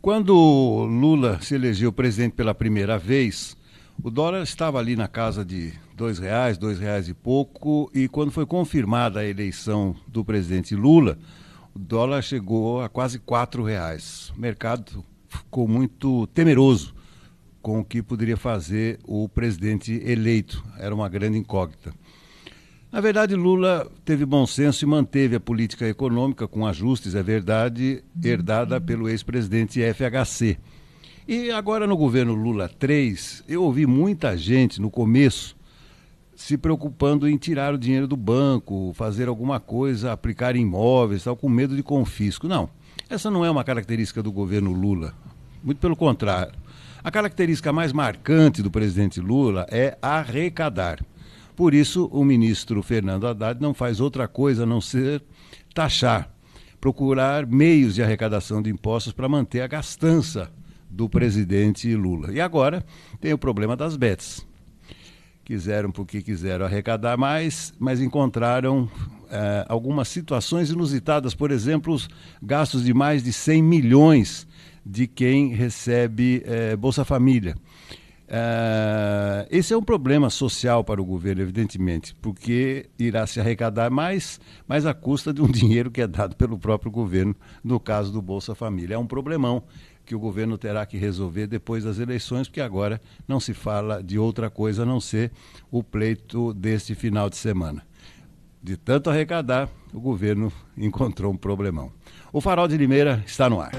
Quando Lula se elegeu presidente pela primeira vez, o dólar estava ali na casa de R$ 2, R$ 2 e pouco, e quando foi confirmada a eleição do presidente Lula, o dólar chegou a quase R$ 4. O mercado ficou muito temeroso com o que poderia fazer o presidente eleito. Era uma grande incógnita. Na verdade, Lula teve bom senso e manteve a política econômica com ajustes, é verdade, herdada pelo ex-presidente FHC. E agora no governo Lula 3, eu ouvi muita gente no começo se preocupando em tirar o dinheiro do banco, fazer alguma coisa, aplicar em imóveis, tal, com medo de confisco. Não, essa não é uma característica do governo Lula, muito pelo contrário. A característica mais marcante do presidente Lula é arrecadar. Por isso, o ministro Fernando Haddad não faz outra coisa a não ser taxar, procurar meios de arrecadação de impostos para manter a gastança do presidente Lula. E agora tem o problema das bets. Quiseram porque quiseram arrecadar mais, mas encontraram algumas situações inusitadas. Por exemplo, os gastos de mais de 100 milhões de quem recebe Bolsa Família. Esse é um problema social para o governo, evidentemente, porque irá se arrecadar mais, mas à custa de um dinheiro que é dado pelo próprio governo, no caso do Bolsa Família. É um problemão que o governo terá que resolver depois das eleições, porque agora não se fala de outra coisa a não ser o pleito deste final de semana. De tanto arrecadar, o governo encontrou um problemão. O Farol de Limeira está no ar.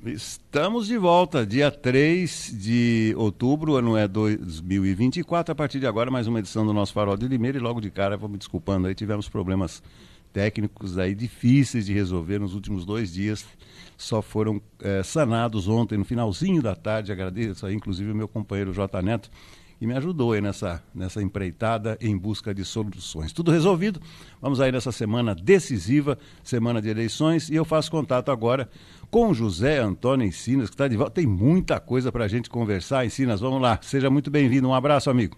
Estamos de volta, dia 3 de outubro, ano é 2024. A partir de agora, mais uma edição do nosso Farol de Limeira. E logo de cara, vou me desculpando aí, tivemos problemas técnicos aí difíceis de resolver nos últimos 2 dias. Só foram sanados ontem, no finalzinho da tarde. Agradeço aí, inclusive, o meu companheiro J. Neto, que me ajudou aí nessa empreitada em busca de soluções. Tudo resolvido. Vamos aí nessa semana decisiva, semana de eleições, e eu faço contato agora com José Antônio Encinas, que está de volta. Tem muita coisa para a gente conversar. Encinas, vamos lá. Seja muito bem-vindo. Um abraço, amigo.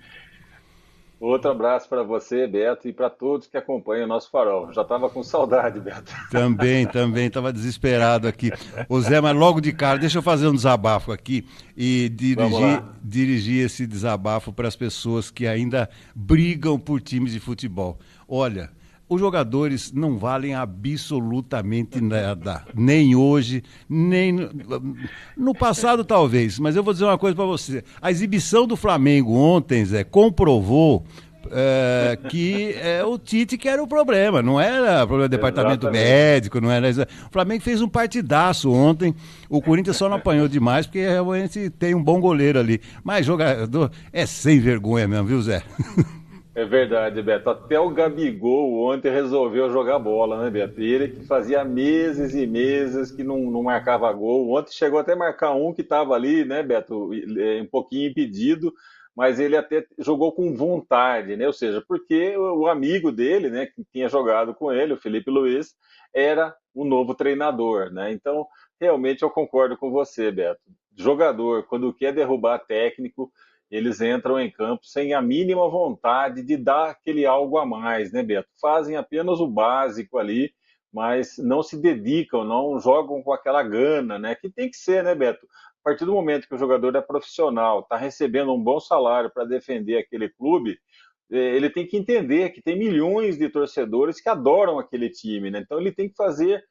Outro abraço para você, Beto, e para todos que acompanham o nosso farol. Já estava com saudade, Beto. Também, estava desesperado aqui. Ô Zé, mas logo de cara, deixa eu fazer um desabafo aqui e dirigir esse desabafo para as pessoas que ainda brigam por times de futebol. Olha, os jogadores não valem absolutamente nada, nem hoje, nem no passado talvez, mas eu vou dizer uma coisa para você. A exibição do Flamengo ontem, Zé, comprovou que o Tite que era o problema, não era o problema do departamento médico, não era isso. O Flamengo fez um partidaço ontem, o Corinthians só não apanhou demais porque realmente tem um bom goleiro ali, mas jogador é sem vergonha mesmo, viu, Zé? É verdade, Beto. Até o Gabigol ontem resolveu jogar bola, né, Beto? E ele que fazia meses e meses que não marcava gol. Ontem chegou até a marcar um que estava ali, né, Beto? Um pouquinho impedido, mas ele até jogou com vontade, né? Ou seja, porque o amigo dele, né, que tinha jogado com ele, o Felipe Luiz, era o novo treinador, né? Então, realmente eu concordo com você, Beto. Jogador, quando quer derrubar técnico, eles entram em campo sem a mínima vontade de dar aquele algo a mais, né, Beto? Fazem apenas o básico ali, mas não se dedicam, não jogam com aquela gana, né? Que tem que ser, né, Beto? A partir do momento que o jogador é profissional, está recebendo um bom salário para defender aquele clube, ele tem que entender que tem milhões de torcedores que adoram aquele time, né? Então ele tem que fazer,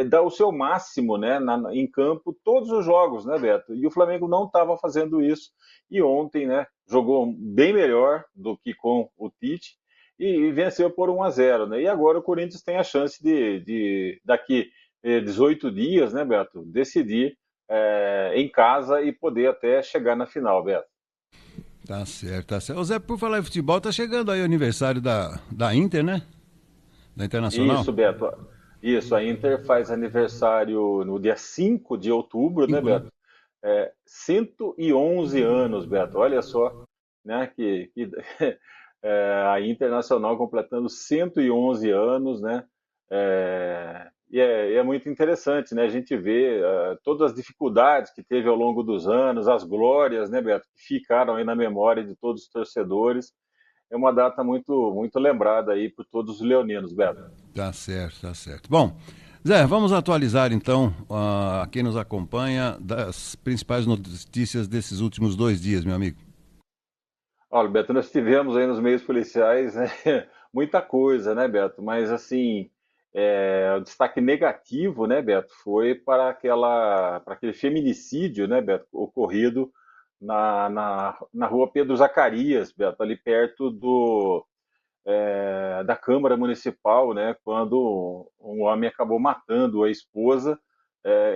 dar o seu máximo, né, em campo, todos os jogos, né, Beto? E o Flamengo não estava fazendo isso. E ontem, né, jogou bem melhor do que com o Tite e venceu por 1-0, né? E agora o Corinthians tem a chance de daqui 18 dias, né, Beto, decidir em casa e poder até chegar na final, Beto. Tá certo, tá certo. Ô Zé, por falar em futebol, tá chegando aí o aniversário da Inter, né? Da Internacional. Isso, Beto. Isso, a Inter faz aniversário no dia 5 de outubro, né, 5, né? Beto? 111 anos, Beto. Olha só, né? Que A Internacional completando 111 anos, né? E é muito interessante, né? A gente vê todas as dificuldades que teve ao longo dos anos, as glórias, né, Beto, que ficaram aí na memória de todos os torcedores. É uma data muito, muito lembrada aí por todos os leoninos, Beto. Tá certo, tá certo. Bom, Zé, vamos atualizar então a quem nos acompanha das principais notícias desses últimos 2 dias, meu amigo. Olha, Beto, nós tivemos aí nos meios policiais, né, muita coisa, né, Beto? Mas assim, o destaque negativo, né, Beto, foi para aquele feminicídio, né, Beto, ocorrido na rua Pedro Zacarias, Beto, ali perto da Câmara Municipal, né, quando um homem acabou matando a esposa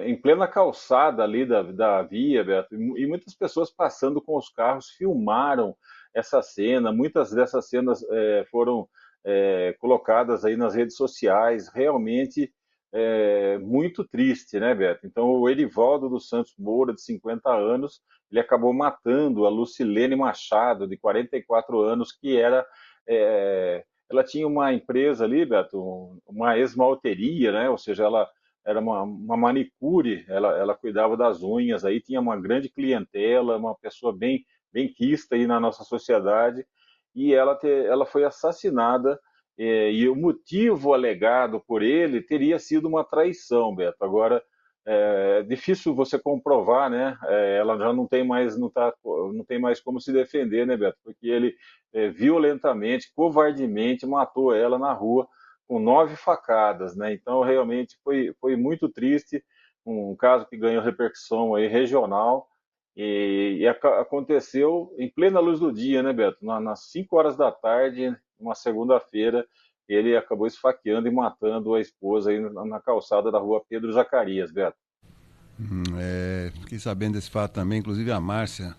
em plena calçada ali da via, Beto, e muitas pessoas passando com os carros filmaram essa cena, muitas dessas cenas foram colocadas aí nas redes sociais, realmente muito triste, né, Beto? Então, o Erivaldo dos Santos Moura, de 50 anos, ele acabou matando a Lucilene Machado, de 44 anos, que era ela tinha uma empresa ali, Beto, uma esmalteria, né? Ou seja, ela era uma manicure, ela cuidava das unhas, aí tinha uma grande clientela, uma pessoa bem quista aí na nossa sociedade, e ela foi assassinada, e o motivo alegado por ele teria sido uma traição, Beto. Agora, é difícil você comprovar, né? Ela já não tem mais como se defender, né, Beto? Porque ele violentamente, covardemente matou ela na rua com 9 facadas, né? Então realmente foi muito triste, um caso que ganhou repercussão aí regional e aconteceu em plena luz do dia, né, Beto? Nas 5 horas da tarde, uma segunda-feira, ele acabou esfaqueando e matando a esposa aí na calçada da rua Pedro Zacarias, Beto. Fiquei sabendo desse fato também, inclusive a Márcia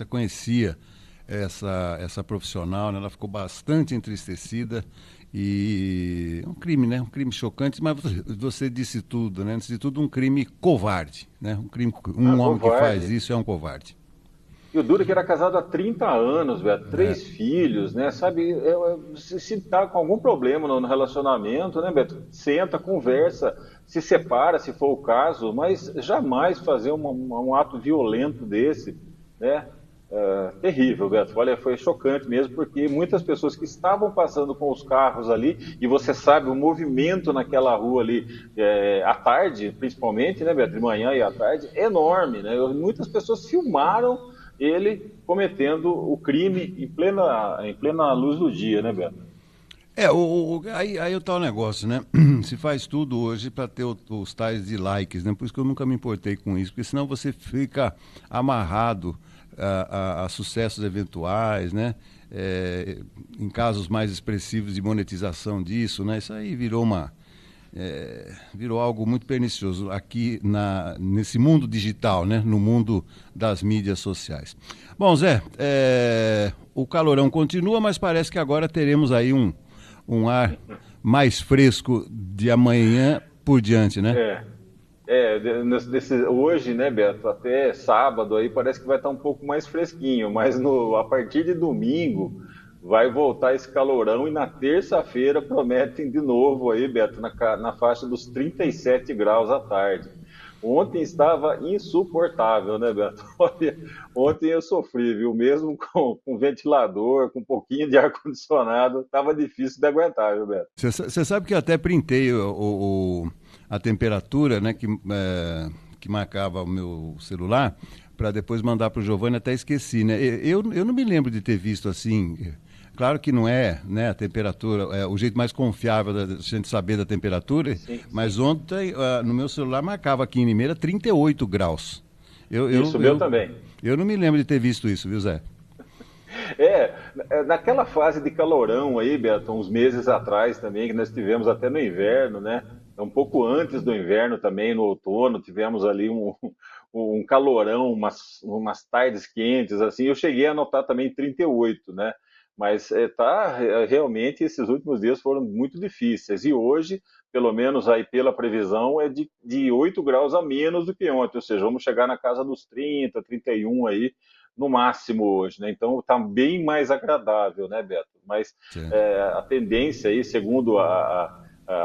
conhecia essa profissional, né? Ela ficou bastante entristecida e um crime, né? Um crime chocante, mas você disse tudo, né? Antes de tudo, um crime covarde, né? Ah, Um homem que faz covarde. isso é um covarde. E o duro é que era casado há 30 anos, velho, É, 3 filhos, né? Sabe, se tá com algum problema no relacionamento, né, Beto? Senta, conversa, se separa, se for o caso, mas jamais fazer um ato violento desse, né? Terrível, Beto. Olha, foi chocante mesmo, porque muitas pessoas que estavam passando com os carros ali, e você sabe, o movimento naquela rua ali, à tarde, principalmente, né, Beto? De manhã e à tarde, é enorme, né? Muitas pessoas filmaram ele cometendo o crime em plena luz do dia, né, Beto? aí tá o negócio, né? Se faz tudo hoje para ter os tais de likes, né? Por isso que eu nunca me importei com isso, porque senão você fica amarrado a sucessos eventuais, né? Em casos mais expressivos de monetização disso, né? Isso aí virou algo muito pernicioso aqui nesse mundo digital, né? No mundo das mídias sociais. Bom, Zé, o calorão continua, mas parece que agora teremos aí um ar mais fresco de amanhã por diante, né? É, hoje, né, Beto, até sábado aí parece que vai estar um pouco mais fresquinho, mas a partir de domingo vai voltar esse calorão e na terça-feira prometem de novo aí, Beto, na faixa dos 37 graus à tarde. Ontem estava insuportável, né, Beto? Olha, ontem eu sofri, viu? Mesmo com ventilador, com um pouquinho de ar-condicionado, estava difícil de aguentar, viu, Beto? Você sabe que eu até printei a temperatura, né, que marcava o meu celular, para depois mandar para o Giovanni, até esqueci, né? Eu não me lembro de ter visto assim. Claro que não é, né, a temperatura, é o jeito mais confiável da gente saber da temperatura, Sim, mas sim. ontem no meu celular marcava aqui em Limeira 38 graus. Eu, Isso, eu, meu eu, também. eu não me lembro de ter visto isso, viu, Zé? Naquela fase de calorão aí, Beto, uns meses atrás também, que nós tivemos até no inverno, né? Um pouco antes do inverno também, no outono, tivemos ali um calorão, umas tardes quentes, assim. Eu cheguei a notar também 38, né? Mas realmente esses últimos dias foram muito difíceis. E hoje, pelo menos aí pela previsão, é de 8 graus a menos do que ontem, ou seja, vamos chegar na casa dos 30, 31 aí no máximo hoje, né? Então está bem mais agradável, né, Beto? Mas a tendência aí, segundo a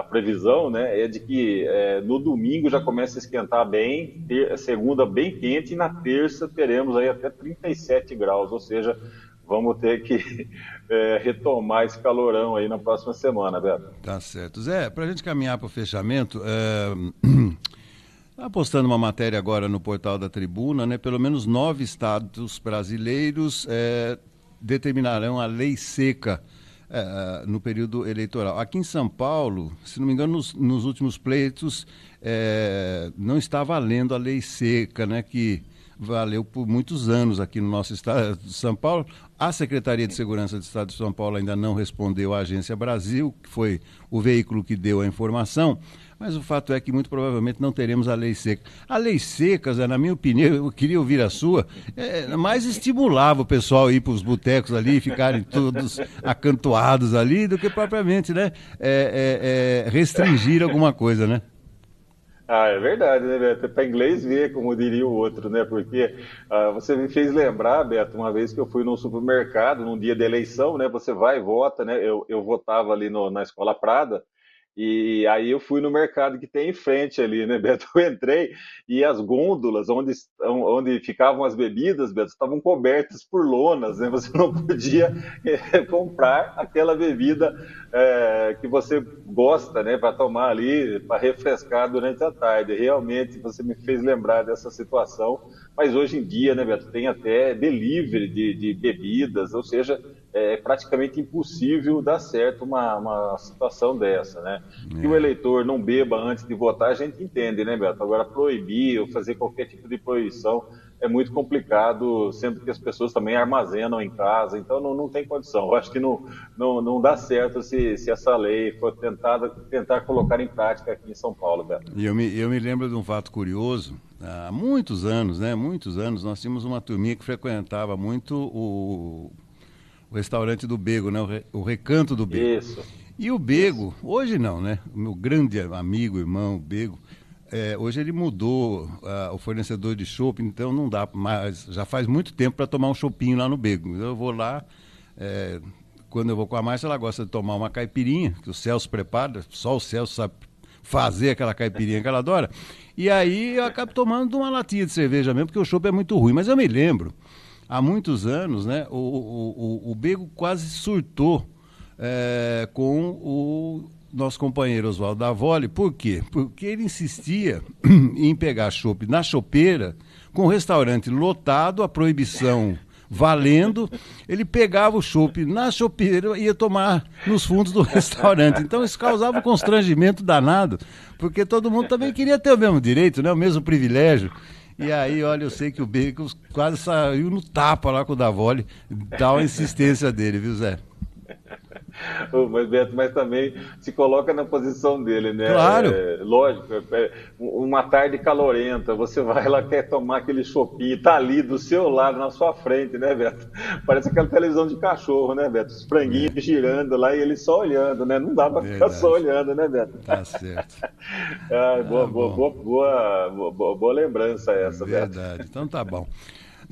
previsão, né, é de que no domingo já começa a esquentar bem, segunda bem quente e na terça teremos aí até 37 graus, ou seja, vamos ter que retomar esse calorão aí na próxima semana, Beto. Tá certo. Zé, para a gente caminhar para o fechamento, tá postando uma matéria agora no portal da Tribuna, né? Pelo menos 9 estados brasileiros determinarão a lei seca no período eleitoral. Aqui em São Paulo, se não me engano, nos últimos pleitos não está valendo a lei seca, né? Que valeu por muitos anos aqui no nosso estado de São Paulo. A Secretaria de Segurança do Estado de São Paulo ainda não respondeu à Agência Brasil, que foi o veículo que deu a informação, mas o fato é que muito provavelmente não teremos a lei seca. A lei seca, Zé, na minha opinião, eu queria ouvir a sua, mais estimulava o pessoal a ir para os botecos ali, ficarem todos acantoados ali, do que propriamente, né, restringir alguma coisa, né? Ah, é verdade, né, Beto? Para inglês ver, como diria o outro, né? Porque você me fez lembrar, Beto, uma vez que eu fui num supermercado, num dia de eleição, né? Você vai e vota, né? Eu votava ali na Escola Prada, e aí eu fui no mercado que tem em frente ali, né, Beto? Eu entrei e as gôndolas onde ficavam as bebidas, Beto, estavam cobertas por lonas, né? Você não podia comprar aquela bebida que você gosta, né, para tomar ali, para refrescar durante a tarde. Realmente você me fez lembrar dessa situação, mas hoje em dia, né, Beto, tem até delivery de bebidas, ou seja, é praticamente impossível dar certo uma situação dessa, né? Que o eleitor não beba antes de votar, a gente entende, né, Beto? Agora, proibir ou fazer qualquer tipo de proibição é muito complicado, sendo que as pessoas também armazenam em casa, então não tem condição. Eu acho que não dá certo se essa lei for tentar colocar em prática aqui em São Paulo, Beto. E eu me lembro de um fato curioso. Há muitos anos, né? Muitos anos, nós tínhamos uma turminha que frequentava muito o restaurante do Bego, né? O Recanto do Bego. Isso. E o Bego, hoje não, né? O meu grande amigo, irmão, Bego, hoje ele mudou o fornecedor de chopp, então não dá mais, já faz muito tempo para tomar um choppinho lá no Bego. Eu vou lá, quando eu vou com a Márcia, ela gosta de tomar uma caipirinha, que o Celso prepara, só o Celso sabe fazer aquela caipirinha que ela adora. E aí eu acabo tomando uma latinha de cerveja mesmo, porque o chopp é muito ruim. Mas eu me lembro, há muitos anos, né, o Bego quase surtou com o nosso companheiro Oswaldo Davoli. Por quê? Porque ele insistia em pegar chopp na chopeira, com o restaurante lotado, a proibição valendo, ele pegava o chopp na chopeira e ia tomar nos fundos do restaurante. Então isso causava um constrangimento danado, porque todo mundo também queria ter o mesmo direito, né, o mesmo privilégio. E aí, olha, eu sei que o Bacon quase saiu no tapa lá com o Davoli, tal insistência dele, viu, Zé? Mas, Beto, mas também se coloca na posição dele, né? Claro. Lógico, uma tarde calorenta, você vai lá, quer tomar aquele chopinho, tá ali do seu lado, na sua frente, né, Beto? Parece aquela televisão de cachorro, né, Beto? Os franguinhos girando lá e ele só olhando, né? Não dá pra ficar só olhando, né, Beto? Tá certo. Boa lembrança essa, Verdade. Beto. Verdade, então tá bom.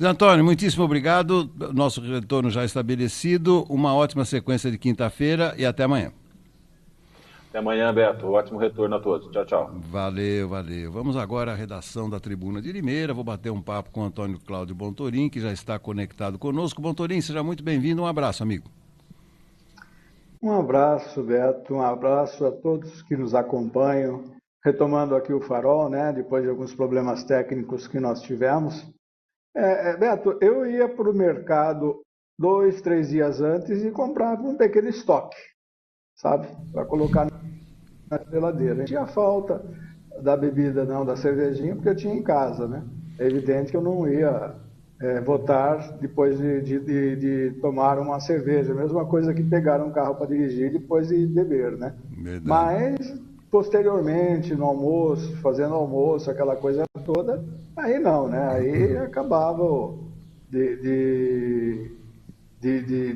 Zé Antônio, muitíssimo obrigado. Nosso retorno já estabelecido. Uma ótima sequência de quinta-feira e até amanhã. Até amanhã, Beto. Ótimo retorno a todos. Tchau, tchau. Valeu, valeu. Vamos agora à redação da Tribuna de Limeira. Vou bater um papo com o Antônio Cláudio Bontorim, que já está conectado conosco. Bontorim, seja muito bem-vindo. Um abraço, amigo. Um abraço, Beto. Um abraço a todos que nos acompanham. Retomando aqui o Farol, né? Depois de alguns problemas técnicos que nós tivemos. Beto, eu ia para o mercado 2, 3 dias antes e comprava um pequeno estoque, sabe? Para colocar na geladeira. Não tinha falta da bebida, não, da cervejinha, porque eu tinha em casa, né? É evidente que eu não ia votar depois de tomar uma cerveja. Mesma coisa que pegar um carro para dirigir depois de beber, né? Verdade. Mas posteriormente, no almoço, fazendo almoço, aquela coisa toda, aí não, né? Aí acabava de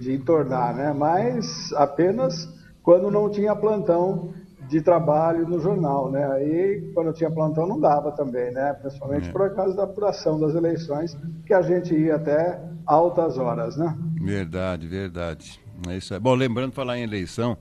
entornar, né? Mas apenas quando não tinha plantão de trabalho no jornal, né? Aí, quando tinha plantão, não dava também, né? Principalmente por causa da apuração das eleições, que a gente ia até altas horas, né? Verdade, verdade. É isso aí. Bom, lembrando, falar em eleição,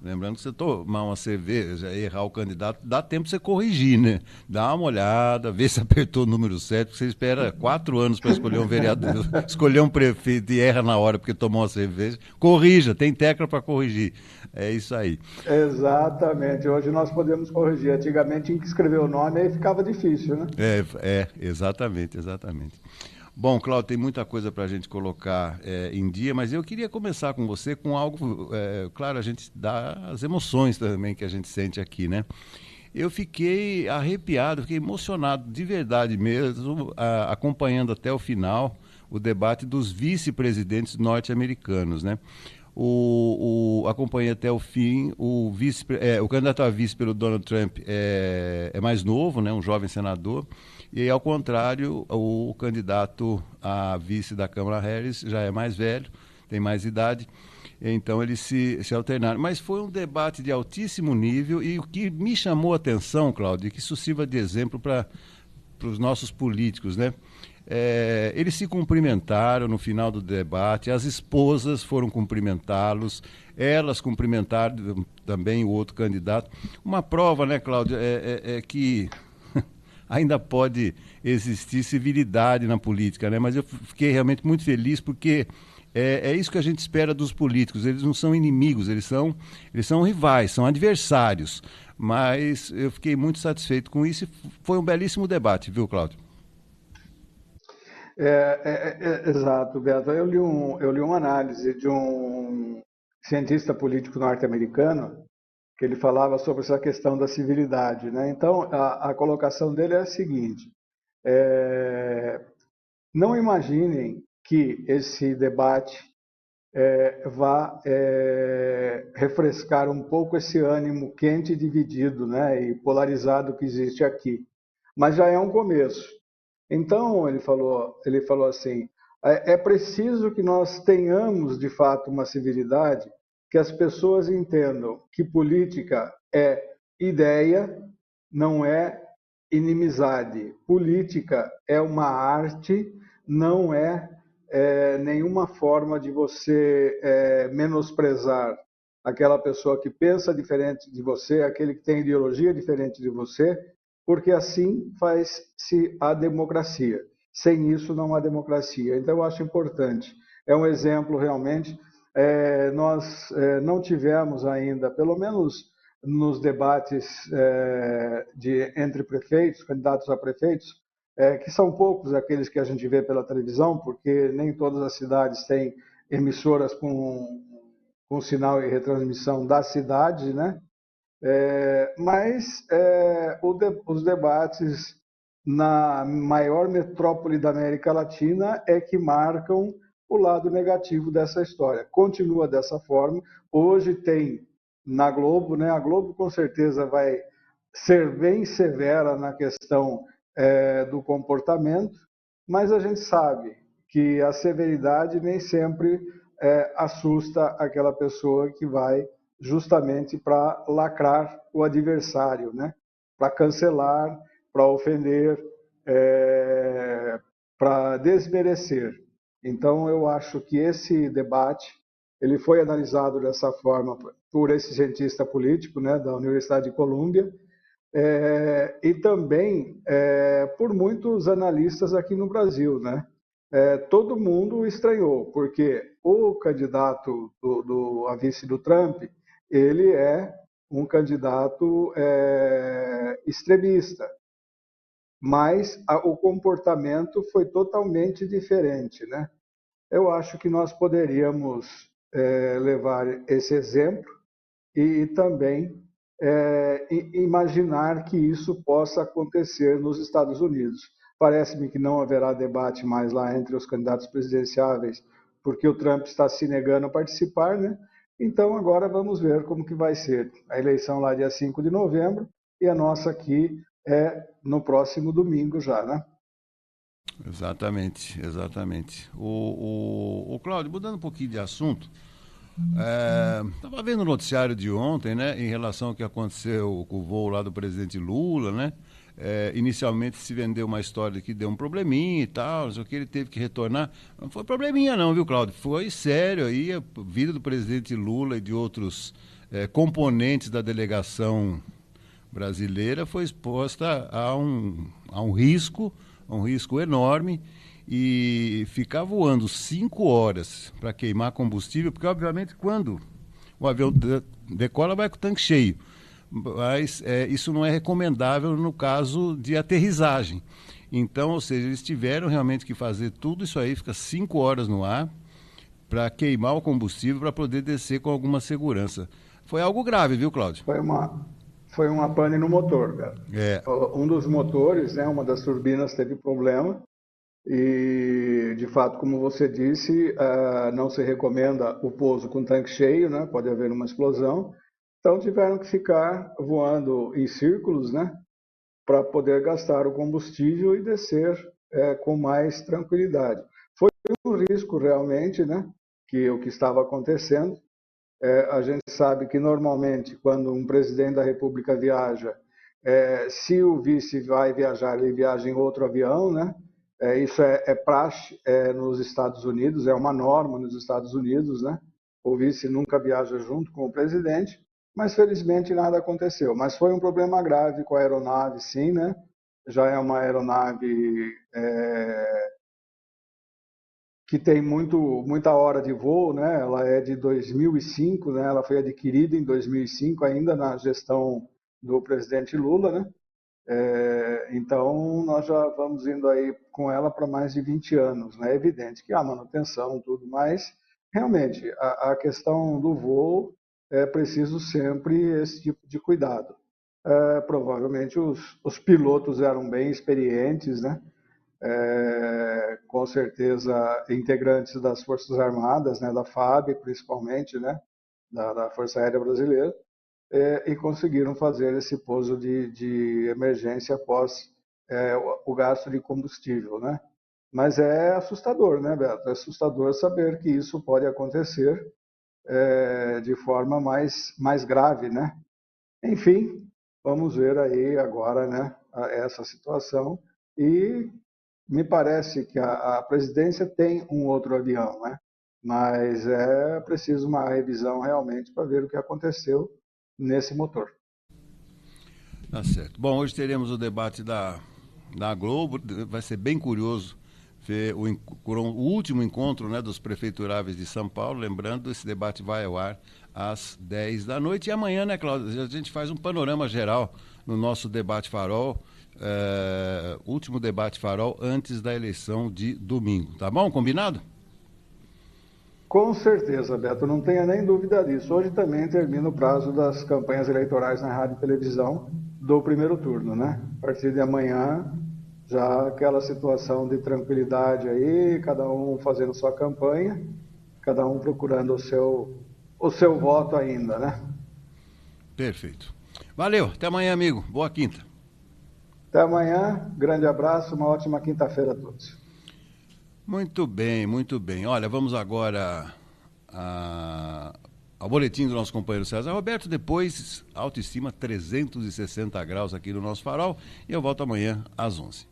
lembrando que você tomar uma cerveja, errar o candidato, dá tempo de você corrigir, né? Dá uma olhada, vê se apertou o número certo, porque você espera 4 anos para escolher um vereador, escolher um prefeito e erra na hora porque tomou uma cerveja. Corrija, tem técnica para corrigir. É isso aí. Exatamente. Hoje nós podemos corrigir. Antigamente tinha que escrever o nome, aí ficava difícil, né? Exatamente, exatamente. Bom, Cláudio, tem muita coisa para a gente colocar em dia, mas eu queria começar com você com algo, claro, a gente dá as emoções também que a gente sente aqui, né? Eu fiquei arrepiado, fiquei emocionado de verdade mesmo, acompanhando até o final o debate dos vice-presidentes norte-americanos, né? Acompanhei até o fim, o candidato a vice pelo Donald Trump é mais novo, né? Um jovem senador. E, ao contrário, o candidato a vice da Câmara Harris já é mais velho, tem mais idade, então eles se alternaram. Mas foi um debate de altíssimo nível e o que me chamou a atenção, Cláudio, que isso sirva de exemplo para os nossos políticos, né? Eles se cumprimentaram no final do debate, as esposas foram cumprimentá-los, elas cumprimentaram também o outro candidato. Uma prova, né, Cláudio, que ainda pode existir civilidade na política, né? Mas eu fiquei realmente muito feliz porque é isso que a gente espera dos políticos. Eles não são inimigos, eles são rivais, são adversários. Mas eu fiquei muito satisfeito com isso e foi um belíssimo debate, viu, Cláudio? Exato, Beto. Eu li uma análise de um cientista político norte-americano que ele falava sobre essa questão da civilidade, né? Então, a colocação dele é a seguinte: não imaginem que esse debate vá refrescar um pouco esse ânimo quente e dividido, né, e polarizado que existe aqui, mas já é um começo. Então, ele falou assim, é preciso que nós tenhamos, de fato, uma civilidade, que as pessoas entendam que política é ideia, não é inimizade. Política é uma arte, não é nenhuma forma de você menosprezar aquela pessoa que pensa diferente de você, aquele que tem ideologia diferente de você, porque assim faz-se a democracia. Sem isso não há democracia. Então eu acho importante. É um exemplo realmente. Nós não tivemos ainda, pelo menos nos debates entre prefeitos, candidatos a prefeitos, que são poucos aqueles que a gente vê pela televisão, porque nem todas as cidades têm emissoras com sinal e retransmissão da cidade, né? Mas os debates na maior metrópole da América Latina é que marcam o lado negativo dessa história. Continua dessa forma. Hoje tem na Globo, né? A Globo com certeza vai ser bem severa na questão do comportamento, mas a gente sabe que a severidade nem sempre assusta aquela pessoa que vai justamente para lacrar o adversário, né? Para cancelar, para ofender, para desmerecer. Então, eu acho que esse debate ele foi analisado dessa forma por esse cientista político, né, da Universidade de Colômbia, e também por muitos analistas aqui no Brasil, né? Todo mundo estranhou, porque o candidato a vice do Trump, ele é um candidato extremista, mas o comportamento foi totalmente diferente, né? Eu acho que nós poderíamos levar esse exemplo e também imaginar que isso possa acontecer nos Estados Unidos. Parece-me que não haverá debate mais lá entre os candidatos presidenciáveis, porque o Trump está se negando a participar, né? Então, agora vamos ver como que vai ser a eleição lá dia 5 de novembro e a nossa aqui no próximo domingo já, né? Exatamente, exatamente. O Cláudio, mudando um pouquinho de assunto, estava vendo o noticiário de ontem, né, em relação ao que aconteceu com o voo lá do presidente Lula, né? Inicialmente se vendeu uma história que deu um probleminha e tal, não sei o que, ele teve que retornar. Não foi probleminha não, viu, Cláudio? Foi sério aí, a vida do presidente Lula e de outros componentes da delegação brasileira foi exposta a um risco enorme, e ficar voando 5 horas para queimar combustível, porque obviamente quando o avião decola vai com o tanque cheio, mas isso não é recomendável no caso de aterrissagem. Então, ou seja, eles tiveram realmente que fazer tudo isso aí, fica 5 horas no ar para queimar o combustível para poder descer com alguma segurança. Foi algo grave, viu, Cláudio? Foi uma pane no motor, cara. Um dos motores, né, uma das turbinas teve problema e, de fato, como você disse, não se recomenda o pouso com tanque cheio, né, pode haver uma explosão. Então tiveram que ficar voando em círculos, né, para poder gastar o combustível e descer com mais tranquilidade. Foi um risco realmente, né, que o que estava acontecendo. A gente sabe que normalmente quando um presidente da República viaja, se o vice vai viajar, ele viaja em outro avião, né? Isso é praxe nos Estados Unidos, é uma norma nos Estados Unidos, né? O vice nunca viaja junto com o presidente, mas felizmente nada aconteceu. Mas foi um problema grave com a aeronave, sim, né? Já é uma aeronave que tem muita hora de voo, né? Ela é de 2005, né? Ela foi adquirida em 2005 ainda na gestão do presidente Lula, né? Então nós já vamos indo aí com ela para mais de 20 anos, né? É evidente que há manutenção, tudo, mas realmente a questão do voo é preciso sempre esse tipo de cuidado. Provavelmente os pilotos eram bem experientes, né? Com certeza integrantes das Forças Armadas, né, da FAB principalmente, né, da Força Aérea Brasileira, e conseguiram fazer esse pouso de emergência após o gasto de combustível, né? Mas é assustador, né, Beto? É assustador saber que isso pode acontecer de forma mais grave, né? Enfim, vamos ver aí agora, né, essa situação. E me parece que a presidência tem um outro avião, né? Mas é preciso uma revisão realmente para ver o que aconteceu nesse motor. Tá certo. Bom, hoje teremos o debate da Globo, vai ser bem curioso ver o último encontro, né, dos prefeituráveis de São Paulo. Lembrando, esse debate vai ao ar às 10 da noite. E amanhã, né, Cláudio, a gente faz um panorama geral no nosso debate Farol, último debate Farol antes da eleição de domingo. Tá bom? Combinado? Com certeza, Beto, não tenha nem dúvida disso. Hoje também termina o prazo das campanhas eleitorais na rádio e televisão do primeiro turno, né? A partir de amanhã, já aquela situação de tranquilidade aí, cada um fazendo sua campanha, cada um procurando o seu voto ainda, né? Perfeito. Valeu, até amanhã, amigo. Boa quinta. Até amanhã, grande abraço, uma ótima quinta-feira a todos. Muito bem, muito bem. Olha, vamos agora ao boletim do nosso companheiro César Roberto, depois autoestima 360 graus aqui no nosso Farol, e eu volto amanhã às 11.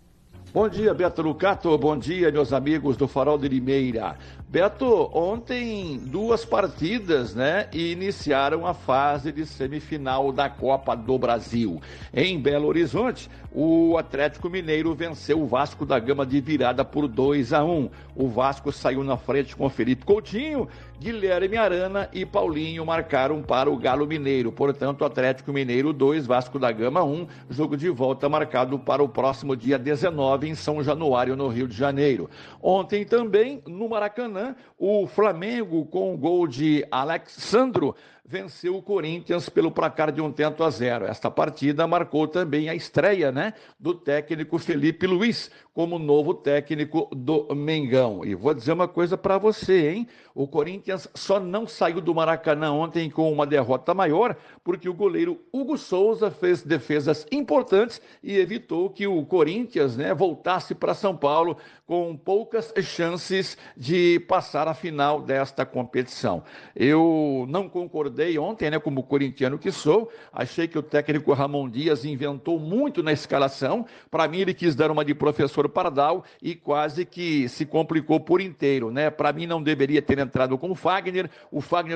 Bom dia, Beto Lucato. Bom dia, meus amigos do Farol de Limeira. Beto, ontem 2 partidas, né, iniciaram a fase de semifinal da Copa do Brasil. Em Belo Horizonte, o Atlético Mineiro venceu o Vasco da Gama de virada por 2-1. O Vasco saiu na frente com Felipe Coutinho, Guilherme Arana e Paulinho marcaram para o Galo Mineiro. Portanto, Atlético Mineiro 2, Vasco da Gama 1. Jogo de volta marcado para o próximo dia 19 em São Januário, no Rio de Janeiro. Ontem também, no Maracanã, o Flamengo, com o gol de Alexandro, venceu o Corinthians pelo placar de 1-0. Esta partida marcou também a estreia, né, do técnico Felipe Luiz como novo técnico do Mengão. E vou dizer uma coisa para você, hein? O Corinthians só não saiu do Maracanã ontem com uma derrota maior porque o goleiro Hugo Souza fez defesas importantes e evitou que o Corinthians, né, voltasse para São Paulo com poucas chances de passar a final desta competição. Eu não concordei concordei ontem, né, como corintiano que sou, achei que o técnico Ramon Dias inventou muito na escalação. Para mim, ele quis dar uma de professor Pardal e quase que se complicou por inteiro, né? Para mim, não deveria ter entrado com o Fagner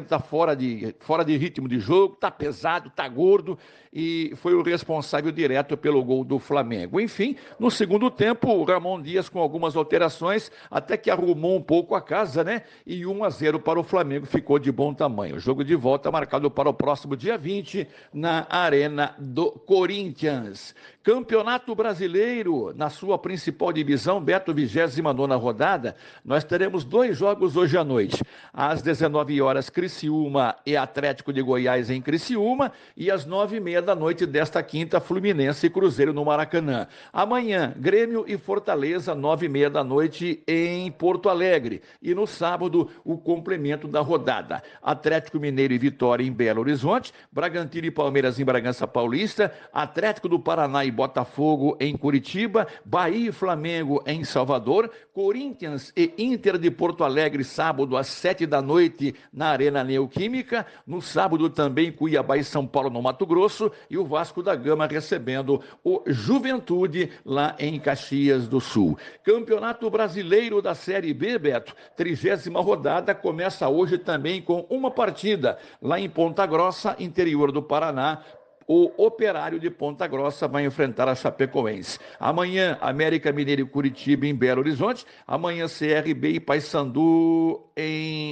está fora de ritmo de jogo, está pesado, está gordo, e foi o responsável direto pelo gol do Flamengo. Enfim, no segundo tempo, o Ramon Dias com algumas alterações, até que arrumou um pouco a casa, né? E 1-0 para o Flamengo ficou de bom tamanho. O jogo de volta marcado para o próximo dia 20 na Arena do Corinthians. Campeonato Brasileiro, na sua principal divisão, Beto, 29ª rodada, nós teremos 2 jogos hoje à noite. Às 19 horas, Criciúma e Atlético de Goiás em Criciúma, e às 9h30 da noite desta quinta, Fluminense e Cruzeiro no Maracanã. Amanhã, Grêmio e Fortaleza, 9h30 da noite em Porto Alegre. E no sábado, o complemento da rodada. Atlético Mineiro e Vitória em Belo Horizonte, Bragantino e Palmeiras em Bragança Paulista, Atlético do Paraná e Botafogo em Curitiba, Bahia e Flamengo em Salvador, Corinthians e Inter de Porto Alegre, sábado às 7 da noite na Arena Neoquímica, no sábado também Cuiabá e São Paulo no Mato Grosso, e o Vasco da Gama recebendo o Juventude lá em Caxias do Sul. Campeonato Brasileiro da Série B, Beto, 30ª rodada, começa hoje também com uma partida lá em Ponta Grossa, interior do Paraná. O Operário de Ponta Grossa vai enfrentar a Chapecoense. Amanhã, América Mineiro e Curitiba em Belo Horizonte. Amanhã, CRB e Paysandu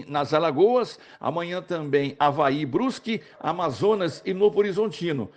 nas Alagoas. Amanhã também, Avaí, Brusque, Amazonas e Novo Horizontino.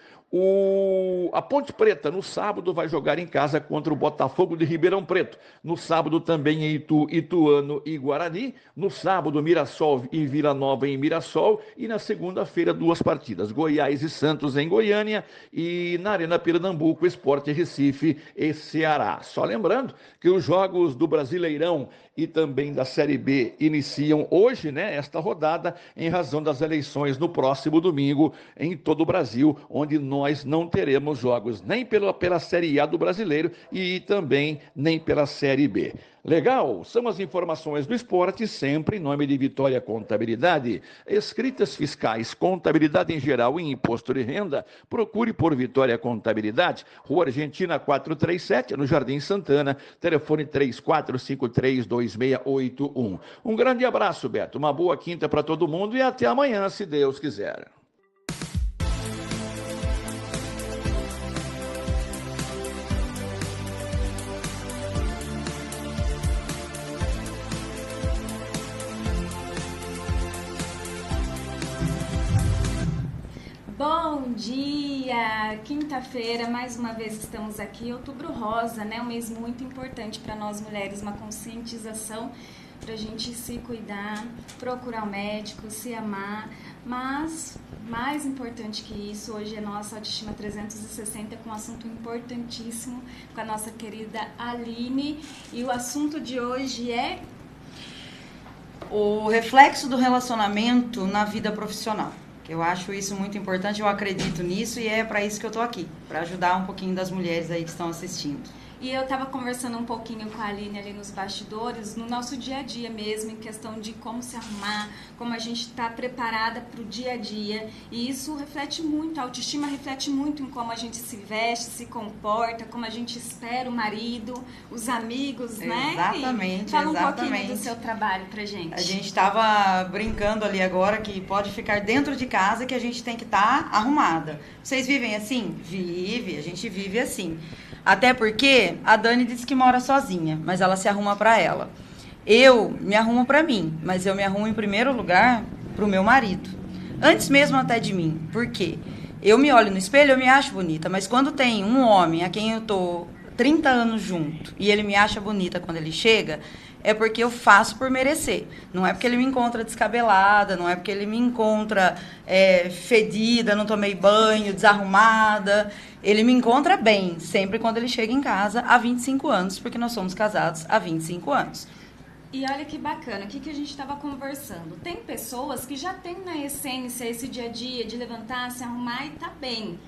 A Ponte Preta, no sábado, vai jogar em casa contra o Botafogo de Ribeirão Preto. No sábado também em Itu, Ituano e Guarani. No sábado, Mirassol e Vila Nova em Mirassol. E na segunda-feira, 2 partidas. Goiás e Santos em Goiânia. E na Arena Pernambuco, Sport Recife e Ceará. Só lembrando que os jogos do Brasileirão e também da Série B iniciam hoje, né, esta rodada, em razão das eleições no próximo domingo em todo o Brasil, onde nós não teremos jogos nem pela Série A do Brasileiro e também nem pela Série B. Legal? São as informações do esporte, sempre em nome de Vitória Contabilidade. Escritas fiscais, contabilidade em geral e imposto de renda, procure por Vitória Contabilidade, Rua Argentina 437, no Jardim Santana, telefone 34532681. Um grande abraço, Beto, uma boa quinta para todo mundo e até amanhã, se Deus quiser. Bom dia! Quinta-feira, mais uma vez estamos aqui, Outubro Rosa, né? Um mês muito importante para nós mulheres, uma conscientização para a gente se cuidar, procurar o médico, se amar, mas mais importante que isso, hoje é nossa Autoestima 360 com um assunto importantíssimo com a nossa querida Aline, e o assunto de hoje é o reflexo do relacionamento na vida profissional. Eu acho isso muito importante, eu acredito nisso e é para isso que eu tô aqui, para ajudar um pouquinho das mulheres aí que estão assistindo. E eu estava conversando um pouquinho com a Aline ali nos bastidores, no nosso dia a dia mesmo, em questão de como se arrumar, como a gente está preparada para o dia a dia. E isso reflete muito, a autoestima reflete muito em como a gente se veste, se comporta, como a gente espera o marido, os amigos, né? Exatamente, fala um exatamente. pouquinho do seu trabalho pra gente. A gente estava brincando ali agora que pode ficar dentro de casa que a gente tem que estar arrumada. Vocês vivem assim? Vive, a gente vive assim. Até porque a Dani disse que mora sozinha, mas ela se arruma para ela. Eu me arrumo para mim, mas eu me arrumo em primeiro lugar para o meu marido. Antes mesmo até de mim. Por quê? Eu me olho no espelho, eu me acho bonita, mas quando tem um homem a quem eu tô 30 anos junto e ele me acha bonita quando ele chega, é porque eu faço por merecer. Não é porque ele me encontra descabelada, não é porque ele me encontra fedida, não tomei banho, desarrumada. Ele me encontra bem, sempre quando ele chega em casa há 25 anos, porque nós somos casados há 25 anos. E olha que bacana, o que a gente estava conversando. Tem pessoas que já têm na essência esse dia a dia de levantar, se arrumar e tá bem.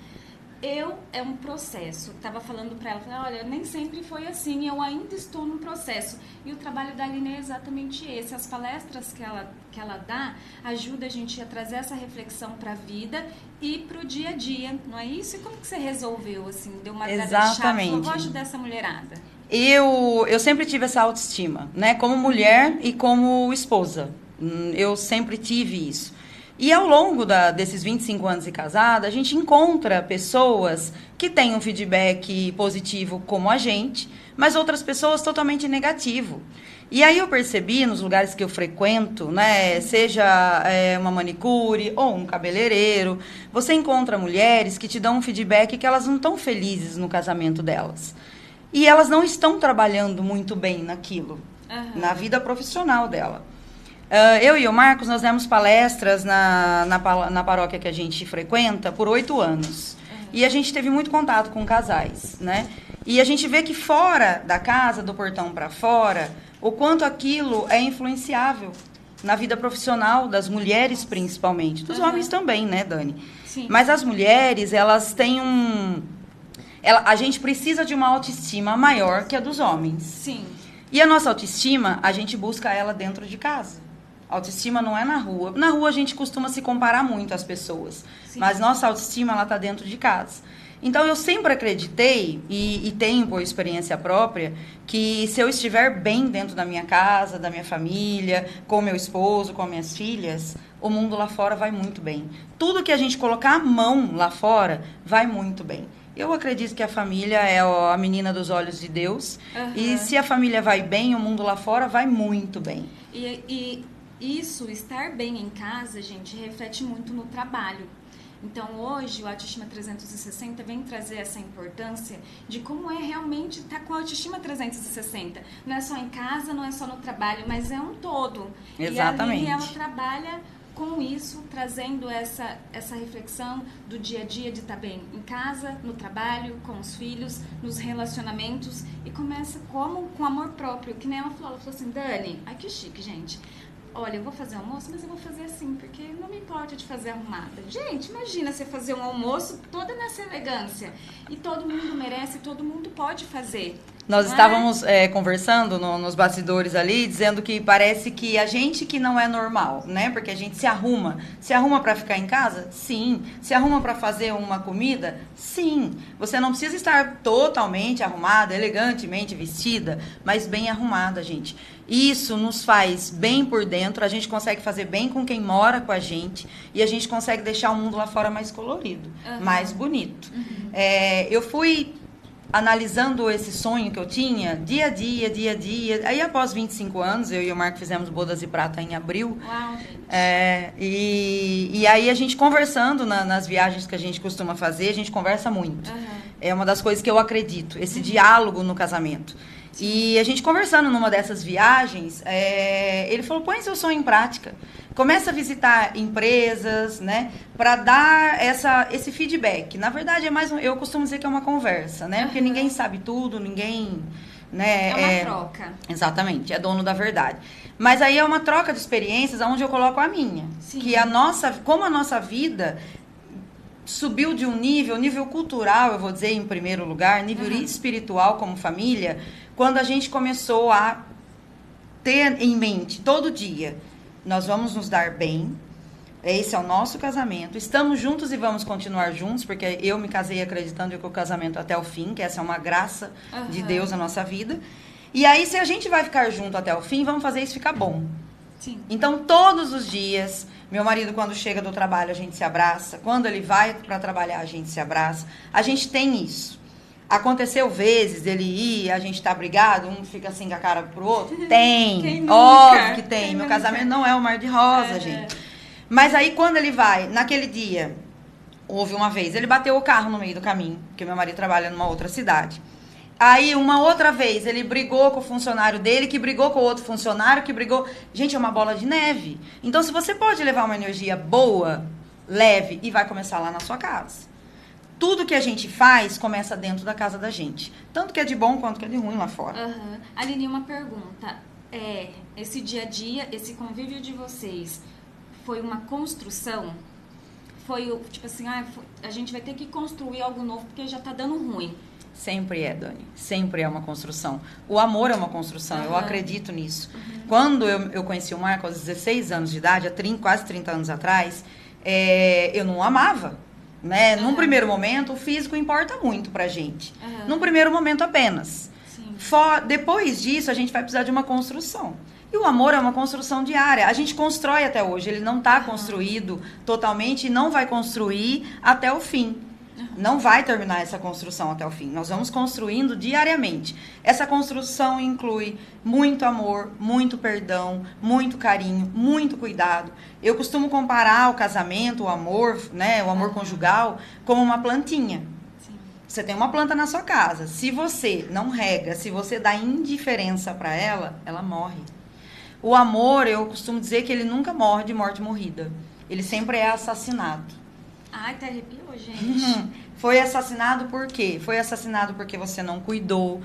é um processo. Estava falando para ela, olha, nem sempre foi assim, eu ainda estou no processo. E o trabalho da Aline é exatamente esse. As palestras que ela dá ajuda a gente a trazer essa reflexão para a vida e para o dia a dia, não é isso? E como que você resolveu, assim, deu uma virada de chave? Eu vou ajudar essa mulherada. Eu sempre tive essa autoestima, né? Como mulher e como esposa. Eu sempre tive isso. E ao longo desses 25 anos de casada, a gente encontra pessoas que têm um feedback positivo como a gente, mas outras pessoas totalmente negativo. E aí eu percebi nos lugares que eu frequento, né, seja uma manicure ou um cabeleireiro, você encontra mulheres que te dão um feedback que elas não estão felizes no casamento delas. E elas não estão trabalhando muito bem naquilo, na vida profissional dela. Eu e o Marcos, nós demos palestras na paróquia que a gente frequenta por 8 anos. E a gente teve muito contato com casais, né? E a gente vê que fora da casa, do portão para fora, o quanto aquilo é influenciável na vida profissional das mulheres, principalmente. Dos homens também, né, Dani? Sim. Mas as mulheres, elas têm a gente precisa de uma autoestima maior que a dos homens. Sim. E a nossa autoestima, a gente busca ela dentro de casa. A autoestima não é na rua. Na rua a gente costuma se comparar muito às pessoas. Sim. Mas nossa autoestima, ela está dentro de casa. Então, eu sempre acreditei, e tenho por experiência própria, que se eu estiver bem dentro da minha casa, da minha família, com meu esposo, com minhas filhas, o mundo lá fora vai muito bem. Tudo que a gente colocar a mão lá fora, vai muito bem. Eu acredito que a família é a menina dos olhos de Deus. E se a família vai bem, o mundo lá fora vai muito bem. E isso, estar bem em casa, gente, reflete muito no trabalho. Então, hoje, o Autoestima 360 vem trazer essa importância de como é realmente estar com a Autoestima 360. Não é só em casa, não é só no trabalho, mas é um todo. Exatamente. E a Aline, ela trabalha com isso, trazendo essa reflexão do dia a dia de estar bem em casa, no trabalho, com os filhos, nos relacionamentos. E começa com amor próprio, que nem ela falou assim, Dani, ai que chique, gente. Olha, eu vou fazer almoço, mas eu vou fazer assim, porque não me importa de fazer arrumada. Gente, imagina você fazer um almoço toda nessa elegância. E todo mundo merece, todo mundo pode fazer. Nós estávamos conversando nos bastidores ali, dizendo que parece que a gente que não é normal, né? Porque a gente se arruma. Se arruma para ficar em casa? Sim. Se arruma para fazer uma comida? Sim. Você não precisa estar totalmente arrumada, elegantemente vestida, mas bem arrumada, gente. Isso nos faz bem por dentro, a gente consegue fazer bem com quem mora com a gente e a gente consegue deixar o mundo lá fora mais colorido, mais bonito. Eu fui analisando esse sonho que eu tinha, dia a dia. Aí, após 25 anos, eu e o Marco fizemos bodas de prata em abril. Uau, gente. E aí, a gente conversando nas viagens que a gente costuma fazer, a gente conversa muito. É uma das coisas que eu acredito, esse diálogo no casamento. Sim. E a gente conversando numa dessas viagens, ele falou, põe seu sonho em prática. Começa a visitar empresas, né, para dar esse feedback. Na verdade, eu costumo dizer que é uma conversa, né? Porque ninguém sabe tudo, ninguém... Né, é uma troca. Exatamente, é dono da verdade. Mas aí é uma troca de experiências onde eu coloco a minha. Sim. Que como a nossa vida subiu de um nível cultural, eu vou dizer em primeiro lugar, nível espiritual como família, quando a gente começou a ter em mente todo dia, nós vamos nos dar bem, esse é o nosso casamento, estamos juntos e vamos continuar juntos, porque eu me casei acreditando que o casamento até o fim, que essa é uma graça de Deus na nossa vida. E aí, se a gente vai ficar junto até o fim, vamos fazer isso ficar bom. Sim. Então, todos os dias, meu marido, quando chega do trabalho, a gente se abraça. Quando ele vai para trabalhar, a gente se abraça. A gente tem isso. Aconteceu vezes dele ir, a gente tá brigado, um fica assim com a cara pro outro? Tem, óbvio que tem. Meu casamento não é um mar de rosa, gente. Mas aí, quando ele vai, naquele dia, houve uma vez, ele bateu o carro no meio do caminho, porque meu marido trabalha numa outra cidade. Aí, uma outra vez, ele brigou com o funcionário dele, que brigou com o outro funcionário, que brigou... Gente, é uma bola de neve. Então, se você pode levar uma energia boa, leve, e vai começar lá na sua casa. Tudo que a gente faz começa dentro da casa da gente. Tanto que é de bom quanto que é de ruim lá fora. Aline, uma pergunta. Esse dia a dia, esse convívio de vocês, foi uma construção? foi tipo assim, a gente vai ter que construir algo novo porque já tá dando ruim? Sempre é, Dani. Sempre é uma construção. O amor é uma construção, eu acredito nisso. Quando eu conheci o Marco aos 16 anos de idade, quase 30 anos atrás, eu não o amava. Né? Num primeiro momento, o físico importa muito pra gente. Num primeiro momento apenas. Depois disso, a gente vai precisar de uma construção. E o amor é uma construção diária. A gente constrói até hoje. Ele não está construído totalmente e não vai construir até o fim. Não vai terminar essa construção até o fim. Nós vamos construindo diariamente. Essa construção inclui muito amor, muito perdão, muito carinho, muito cuidado. Eu costumo comparar o casamento, o amor, né, o amor conjugal, como uma plantinha. Você tem uma planta na sua casa. Se você não rega, se você dá indiferença para ela, ela morre. O amor, eu costumo dizer que ele nunca morre de morte morrida. Ele sempre é assassinado. Ai, até arrepiou, gente. Foi assassinado por quê? Foi assassinado porque você não cuidou.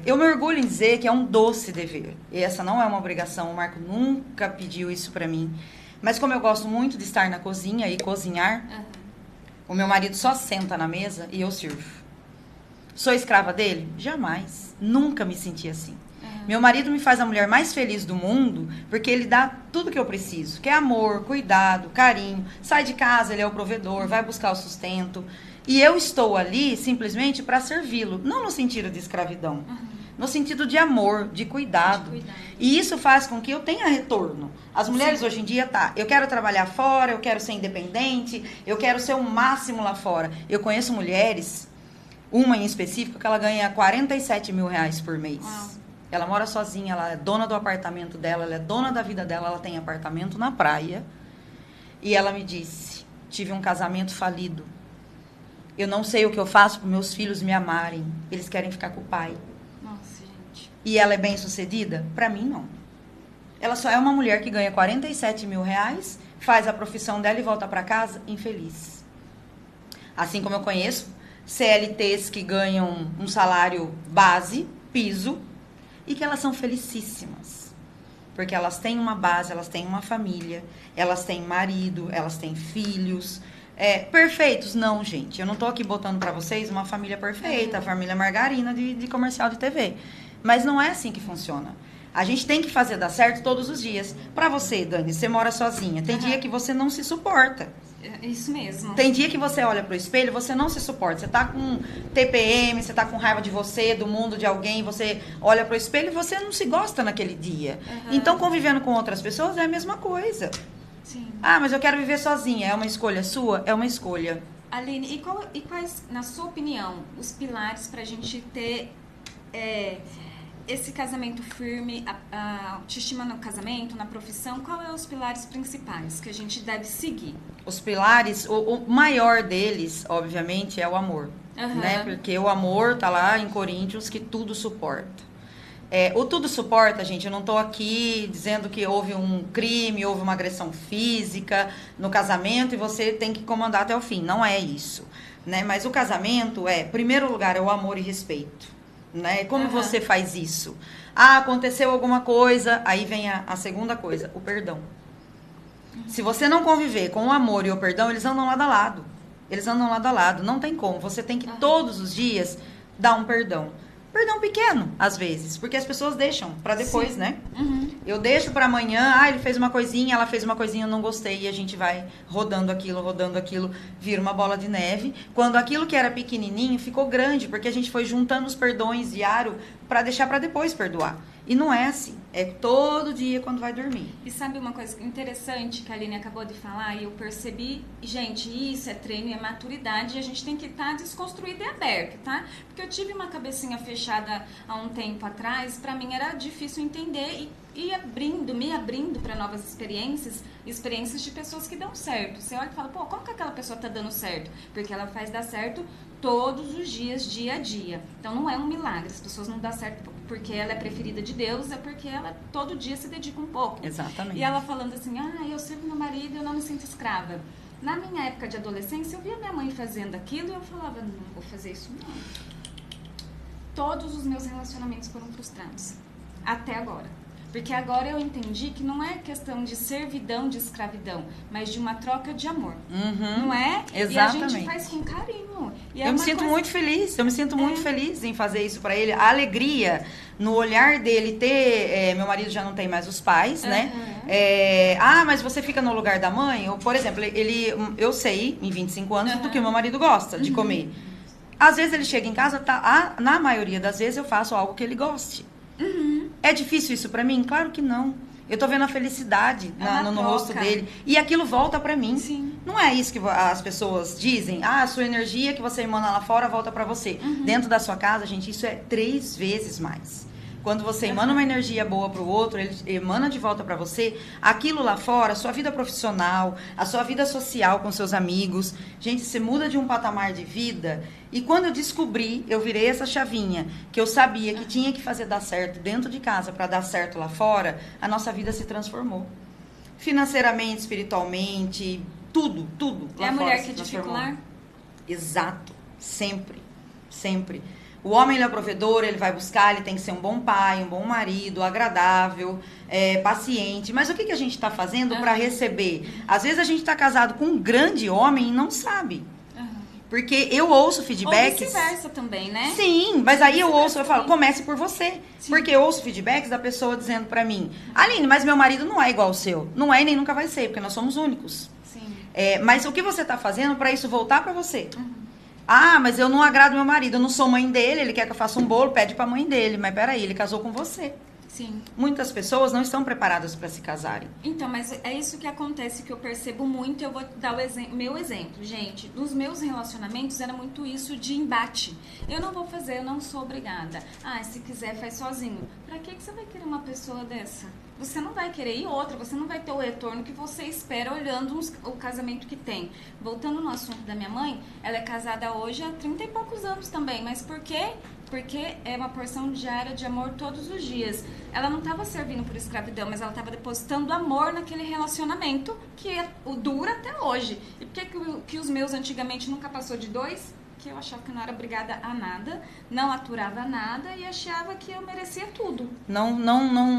Eu me orgulho em dizer que é um doce dever. E essa não é uma obrigação. O Marco nunca pediu isso pra mim. Mas como eu gosto muito de estar na cozinha e cozinhar, o meu marido só senta na mesa e eu sirvo. Sou escrava dele? Jamais. Nunca me senti assim. Meu marido me faz a mulher mais feliz do mundo porque ele dá tudo que eu preciso. Que é amor, cuidado, carinho. Sai de casa, ele é o provedor, vai buscar o sustento. E eu estou ali simplesmente para servi-lo. Não no sentido de escravidão. No sentido de amor, de cuidado. E isso faz com que eu tenha retorno. As mulheres hoje em dia, eu quero trabalhar fora, eu quero ser independente, eu quero ser o máximo lá fora. Eu conheço mulheres, uma em específico, que ela ganha 47 mil reais por mês. Uau. Ela mora sozinha, ela é dona do apartamento dela, ela é dona da vida dela, ela tem apartamento na praia. E ela me disse, tive um casamento falido. Eu não sei o que eu faço para meus filhos me amarem. Eles querem ficar com o pai. Nossa, gente. E ela é bem sucedida? Para mim, não. Ela só é uma mulher que ganha 47 mil reais, faz a profissão dela e volta para casa infeliz. Assim como eu conheço CLTs que ganham um salário base, piso, e que elas são felicíssimas. Porque elas têm uma base, elas têm uma família, elas têm marido, elas têm filhos. Perfeitos? Não, gente. Eu não tô aqui botando para vocês uma família perfeita, a família margarina de comercial de TV. Mas não é assim que funciona. A gente tem que fazer dar certo todos os dias. Para você, Dani, você mora sozinha. Tem dia que você não se suporta. Isso mesmo. Tem dia que você olha pro espelho, você não se suporta. Você tá com TPM, você tá com raiva de você, do mundo, de alguém. Você olha pro espelho e você não se gosta naquele dia. Então, convivendo com outras pessoas é a mesma coisa. Sim. Mas eu quero viver sozinha. É uma escolha sua? É uma escolha. Aline, e quais, na sua opinião, os pilares pra gente ter esse casamento firme, a autoestima no casamento, na profissão? Qual é os pilares principais que a gente deve seguir? Os pilares, o maior deles, obviamente, é o amor. Né? Porque o amor tá lá em Coríntios, que tudo suporta. O tudo suporta, gente, eu não tô aqui dizendo que houve um crime, houve uma agressão física no casamento e você tem que comandar até o fim. Não é isso. Né? Mas o casamento em primeiro lugar, é o amor e respeito. Né? Como você faz isso? Aconteceu alguma coisa, aí vem a segunda coisa, o perdão. Se você não conviver com o amor e o perdão, eles andam lado a lado. Eles andam lado a lado, não tem como. Você tem que todos os dias dar um perdão. Perdão pequeno, às vezes, porque as pessoas deixam pra depois, né? Eu deixo pra amanhã, ele fez uma coisinha, ela fez uma coisinha, eu não gostei, e a gente vai rodando aquilo, vira uma bola de neve. Quando aquilo que era pequenininho ficou grande, porque a gente foi juntando os perdões diário pra deixar pra depois perdoar. E não é assim, é todo dia quando vai dormir. E sabe uma coisa interessante que a Aline acabou de falar, e eu percebi, gente, isso é treino e é maturidade, e a gente tem que estar desconstruído e aberto, tá? Porque eu tive uma cabecinha fechada há um tempo atrás, pra mim era difícil entender e me abrindo para novas experiências de pessoas que dão certo. Você olha e fala, como que aquela pessoa tá dando certo? Porque ela faz dar certo todos os dias, dia a dia. Então não é um milagre, as pessoas não dão certo porque ela é preferida de Deus, é porque ela todo dia se dedica um pouco. Exatamente. E ela falando assim, eu sirvo meu marido e eu não me sinto escrava. Na minha época de adolescência, eu via minha mãe fazendo aquilo e eu falava, não vou fazer isso não. Todos os meus relacionamentos foram frustrados. Até agora. Porque agora eu entendi que não é questão de servidão, de escravidão, mas de uma troca de amor. Não é? Exatamente. E a gente faz com carinho. E eu me sinto muito feliz, muito feliz em fazer isso pra ele. A alegria no olhar dele ter... meu marido já não tem mais os pais, né? Mas você fica no lugar da mãe? Por exemplo, eu sei, em 25 anos, do que o meu marido gosta de comer. Às vezes ele chega em casa, na maioria das vezes eu faço algo que ele goste. É difícil isso pra mim? Claro que não. Eu tô vendo a felicidade no rosto dele. E aquilo volta pra mim. Sim. Não é isso que as pessoas dizem. A sua energia que você emana lá fora volta pra você. Dentro da sua casa, gente, isso é 3 vezes mais. Quando você emana uma energia boa pro outro, ele emana de volta pra você. Aquilo lá fora, a sua vida profissional, a sua vida social com seus amigos. Gente, você muda de um patamar de vida. E quando eu descobri, eu virei essa chavinha, que eu sabia que tinha que fazer dar certo dentro de casa pra dar certo lá fora, a nossa vida se transformou. Financeiramente, espiritualmente, tudo lá fora. É a mulher que edifica o lar? Exato. Sempre. Sempre. O homem, ele é provedor, ele vai buscar, ele tem que ser um bom pai, um bom marido, agradável, paciente. Mas o que a gente está fazendo para receber? Às vezes a gente está casado com um grande homem e não sabe. Porque eu ouço feedbacks... Ou vice-versa também, né? Sim, mas aí eu falo, comece por você. Sim. Porque eu ouço feedbacks da pessoa dizendo pra mim, Aline, mas meu marido não é igual ao seu. Não é e nem nunca vai ser, porque nós somos únicos. Sim. Mas o que você tá fazendo pra isso voltar pra você? Mas eu não agrado meu marido, eu não sou mãe dele, ele quer que eu faça um bolo, pede pra mãe dele. Mas peraí, ele casou com você. Sim. Muitas pessoas não estão preparadas para se casarem. Então, mas é isso que acontece, que eu percebo muito. Eu vou dar meu exemplo. Gente, nos meus relacionamentos era muito isso de embate. Eu não vou fazer, eu não sou obrigada. Se quiser, faz sozinho. Pra que você vai querer uma pessoa dessa? Você não vai querer. E outra, você não vai ter o retorno que você espera olhando o casamento que tem. Voltando no assunto da minha mãe, ela é casada hoje há 30 e poucos anos também. Mas por quê? Porque é uma porção diária de amor todos os dias. Ela não estava servindo por escravidão, mas ela estava depositando amor naquele relacionamento que dura até hoje. E por que os meus antigamente nunca passou de 2? Que eu achava que não era obrigada a nada, não aturava nada e achava que eu merecia tudo.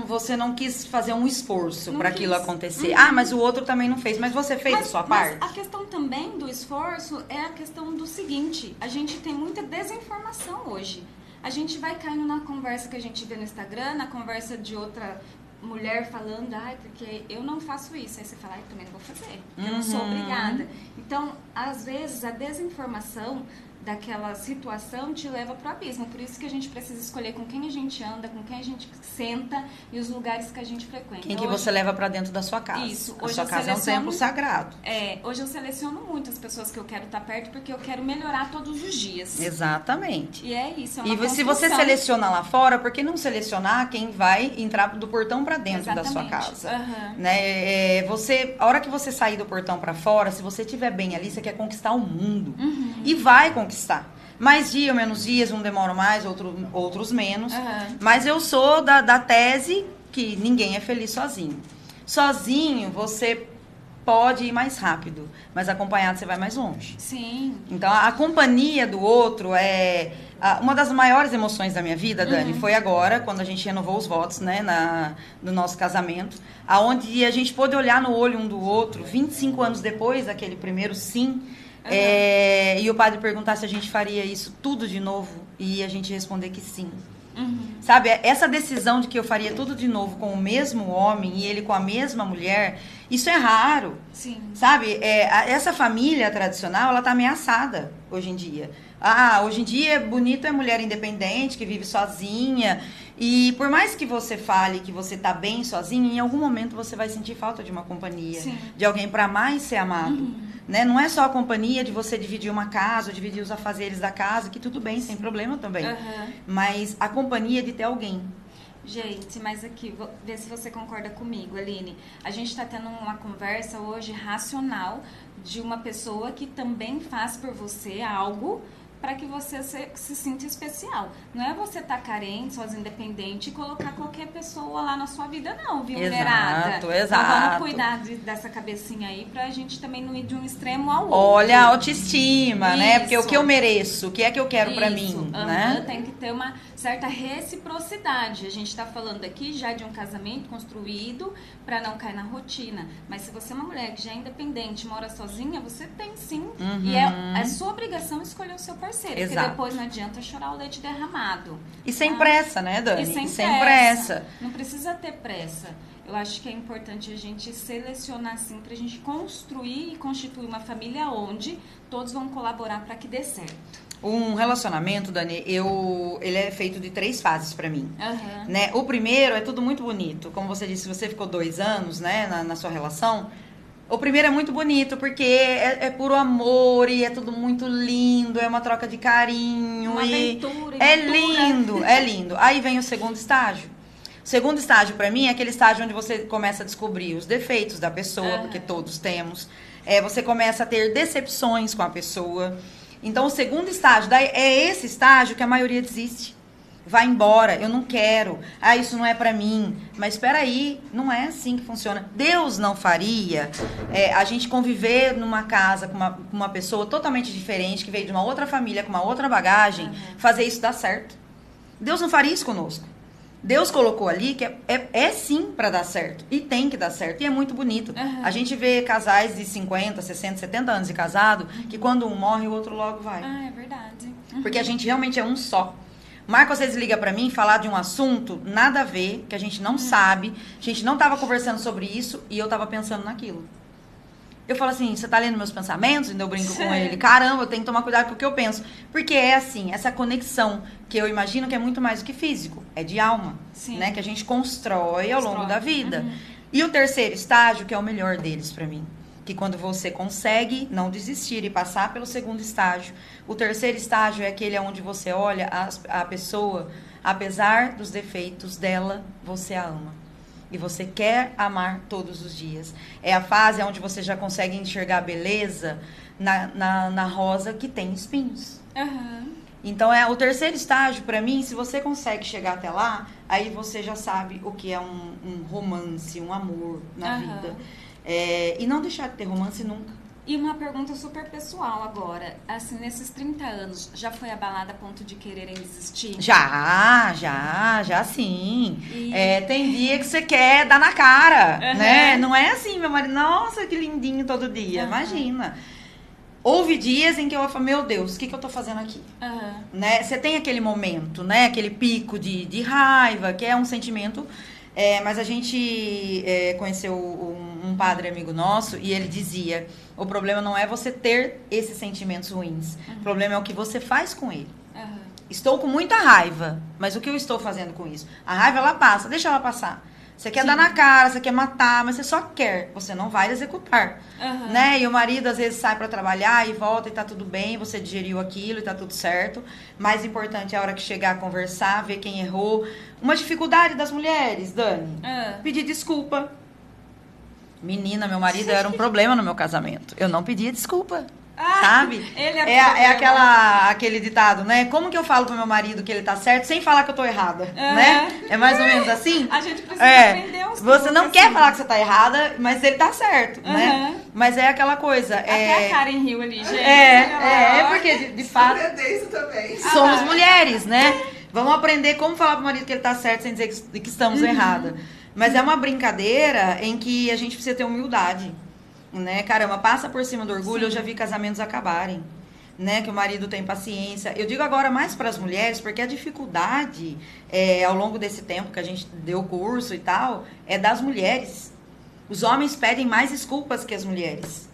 Você não quis fazer um esforço para aquilo acontecer. Uhum. Mas o outro também não fez. Mas você fez a sua parte? Mas a questão também do esforço é a questão do seguinte: a gente tem muita desinformação hoje. A gente vai caindo na conversa que a gente vê no Instagram, na conversa de outra mulher falando, porque eu não faço isso. Aí você fala, eu também não vou fazer, porque eu não sou obrigada. Então, às vezes, a desinformação daquela situação te leva pro abismo. Por isso que a gente precisa escolher com quem a gente anda, com quem a gente senta e os lugares que a gente frequenta. Quem que você leva pra dentro da sua casa. Isso. A sua casa é um templo sagrado. Hoje eu seleciono muito as pessoas que eu quero estar perto, porque eu quero melhorar todos os dias. Exatamente. E é isso, é uma E se você seleciona lá fora, por que não selecionar quem vai entrar do portão pra dentro da sua casa? Né? A hora que você sair do portão pra fora, se você estiver bem ali, você quer conquistar o mundo. E vai conquistar. Mais dia ou menos dias, um demora mais, outros menos. Mas eu sou da tese que ninguém é feliz sozinho. Sozinho, você pode ir mais rápido, mas acompanhado você vai mais longe. Sim. Então, a companhia do outro é... Uma das maiores emoções da minha vida, Dani, foi agora, quando a gente renovou os votos, né, no nosso casamento, aonde a gente pôde olhar no olho um do outro, 25 anos depois daquele primeiro sim, e o padre perguntar se a gente faria isso tudo de novo, e a gente responder que sim. Sabe, essa decisão de que eu faria tudo de novo com o mesmo homem e ele com a mesma mulher, isso é raro. Sim. Sabe, essa família tradicional, ela tá ameaçada hoje em dia. Hoje em dia é bonito é mulher independente, que vive sozinha. E por mais que você fale que você tá bem sozinha, em algum momento você vai sentir falta de uma companhia. Sim. De alguém para amar e ser amado. Né? Não é só a companhia de você dividir uma casa, ou dividir os afazeres da casa, que tudo bem, sem problema também. Mas a companhia de ter alguém. Gente, mas aqui, vou ver se você concorda comigo, Aline. A gente está tendo uma conversa hoje racional de uma pessoa que também faz por você algo para que você se sinta especial. Não é você estar carente, sozinho, independente e colocar qualquer pessoa lá na sua vida, não, viu, mulherada? Exato. Então vamos cuidar dessa cabecinha aí pra gente também não ir de um extremo ao outro. Olha a autoestima, né? Porque o que eu mereço, o que é que eu quero pra mim, né? Tem que ter uma certa reciprocidade. A gente está falando aqui já de um casamento construído para não cair na rotina. Mas se você é uma mulher que já é independente, mora sozinha, você tem sim. E é sua obrigação escolher o seu parceiro. Exato. Porque depois não adianta chorar o leite derramado. E sem pressa, né, Dani? E sem pressa. Não precisa ter pressa. Eu acho que é importante a gente selecionar assim para a gente construir e constituir uma família onde todos vão colaborar para que dê certo. Um relacionamento, Dani, ele é feito de 3 fases pra mim. Né? O primeiro é tudo muito bonito. Como você disse, você ficou 2 anos, né, na sua relação. O primeiro é muito bonito porque é puro amor e é tudo muito lindo, é uma troca de carinho. Uma aventura. É lindo, é lindo. Aí vem o segundo estágio. O segundo estágio, pra mim, é aquele estágio onde você começa a descobrir os defeitos da pessoa, porque todos temos. Você começa a ter decepções com a pessoa. Então, o segundo estágio, é esse estágio que a maioria desiste. Vai embora, eu não quero. Isso não é pra mim. Mas espera aí, não é assim que funciona. Deus não faria a gente conviver numa casa com uma pessoa totalmente diferente, que veio de uma outra família, com uma outra bagagem, fazer isso dar certo. Deus não faria isso conosco. Deus colocou ali que é sim para dar certo. E tem que dar certo. E é muito bonito. A gente vê casais de 50, 60, 70 anos de casado, que quando um morre, o outro logo vai. É verdade. Porque a gente realmente é um só. Marco às vezes liga pra mim falar de um assunto, nada a ver, que a gente não sabe, a gente não tava conversando sobre isso e eu tava pensando naquilo. Eu falo assim, você tá lendo meus pensamentos? E eu brinco com ele. Caramba, eu tenho que tomar cuidado com o que eu penso. Porque é assim, essa conexão, que eu imagino que é muito mais do que físico. É de alma, né? Que a gente constrói ao longo da vida. E o terceiro estágio, que é o melhor deles pra mim. Que quando você consegue não desistir e passar pelo segundo estágio. O terceiro estágio é aquele onde você olha a pessoa, apesar dos defeitos dela, você a ama. E você quer amar todos os dias. É a fase onde você já consegue enxergar a beleza na rosa que tem espinhos. Então, o terceiro estágio, pra mim, se você consegue chegar até lá, aí você já sabe o que é um romance, um amor na vida. E não deixar de ter romance nunca. E uma pergunta super pessoal agora. Assim, nesses 30 anos, já foi abalada a ponto de quererem desistir? Já sim. Tem dia que você quer dar na cara, né? Não é assim, meu marido, nossa, que lindinho todo dia. Imagina. Houve dias em que eu falo, meu Deus, o que eu tô fazendo aqui? Né? Você tem aquele momento, né? Aquele pico de raiva, que é um sentimento... mas a gente conheceu um padre amigo nosso e ele dizia, o problema não é você ter esses sentimentos ruins, o problema é o que você faz com ele. Estou com muita raiva, mas o que eu estou fazendo com isso? A raiva, ela passa, deixa ela passar. Você quer dar na cara, você quer matar, mas você só quer, você não vai executar. Né? E o marido às vezes sai para trabalhar e volta e tá tudo bem, você digeriu aquilo e tá tudo certo. Mais importante é a hora que chegar a conversar, ver quem errou. Uma dificuldade das mulheres, Dani, pedir desculpa. Menina, meu marido era um problema no meu casamento. Eu não pedia desculpa. Sabe? Ele aquele ditado, né? Como que eu falo pro meu marido que ele tá certo sem falar que eu tô errada, né? É mais ou menos assim? A gente precisa aprender uns Você não quer falar que você tá errada, mas ele tá certo, né? Mas é aquela coisa. Até a Karen riu ali, gente. Porque de fato somos mulheres, né? Vamos aprender como falar pro marido que ele tá certo sem dizer que estamos erradas. Mas é uma brincadeira em que a gente precisa ter humildade. Né? Caramba, passa por cima do orgulho. Eu já vi casamentos acabarem, né? Que o marido tem paciência. Eu digo agora mais para as mulheres, porque a dificuldade ao longo desse tempo que a gente deu curso e tal, é das mulheres. Os homens pedem mais desculpas que as mulheres.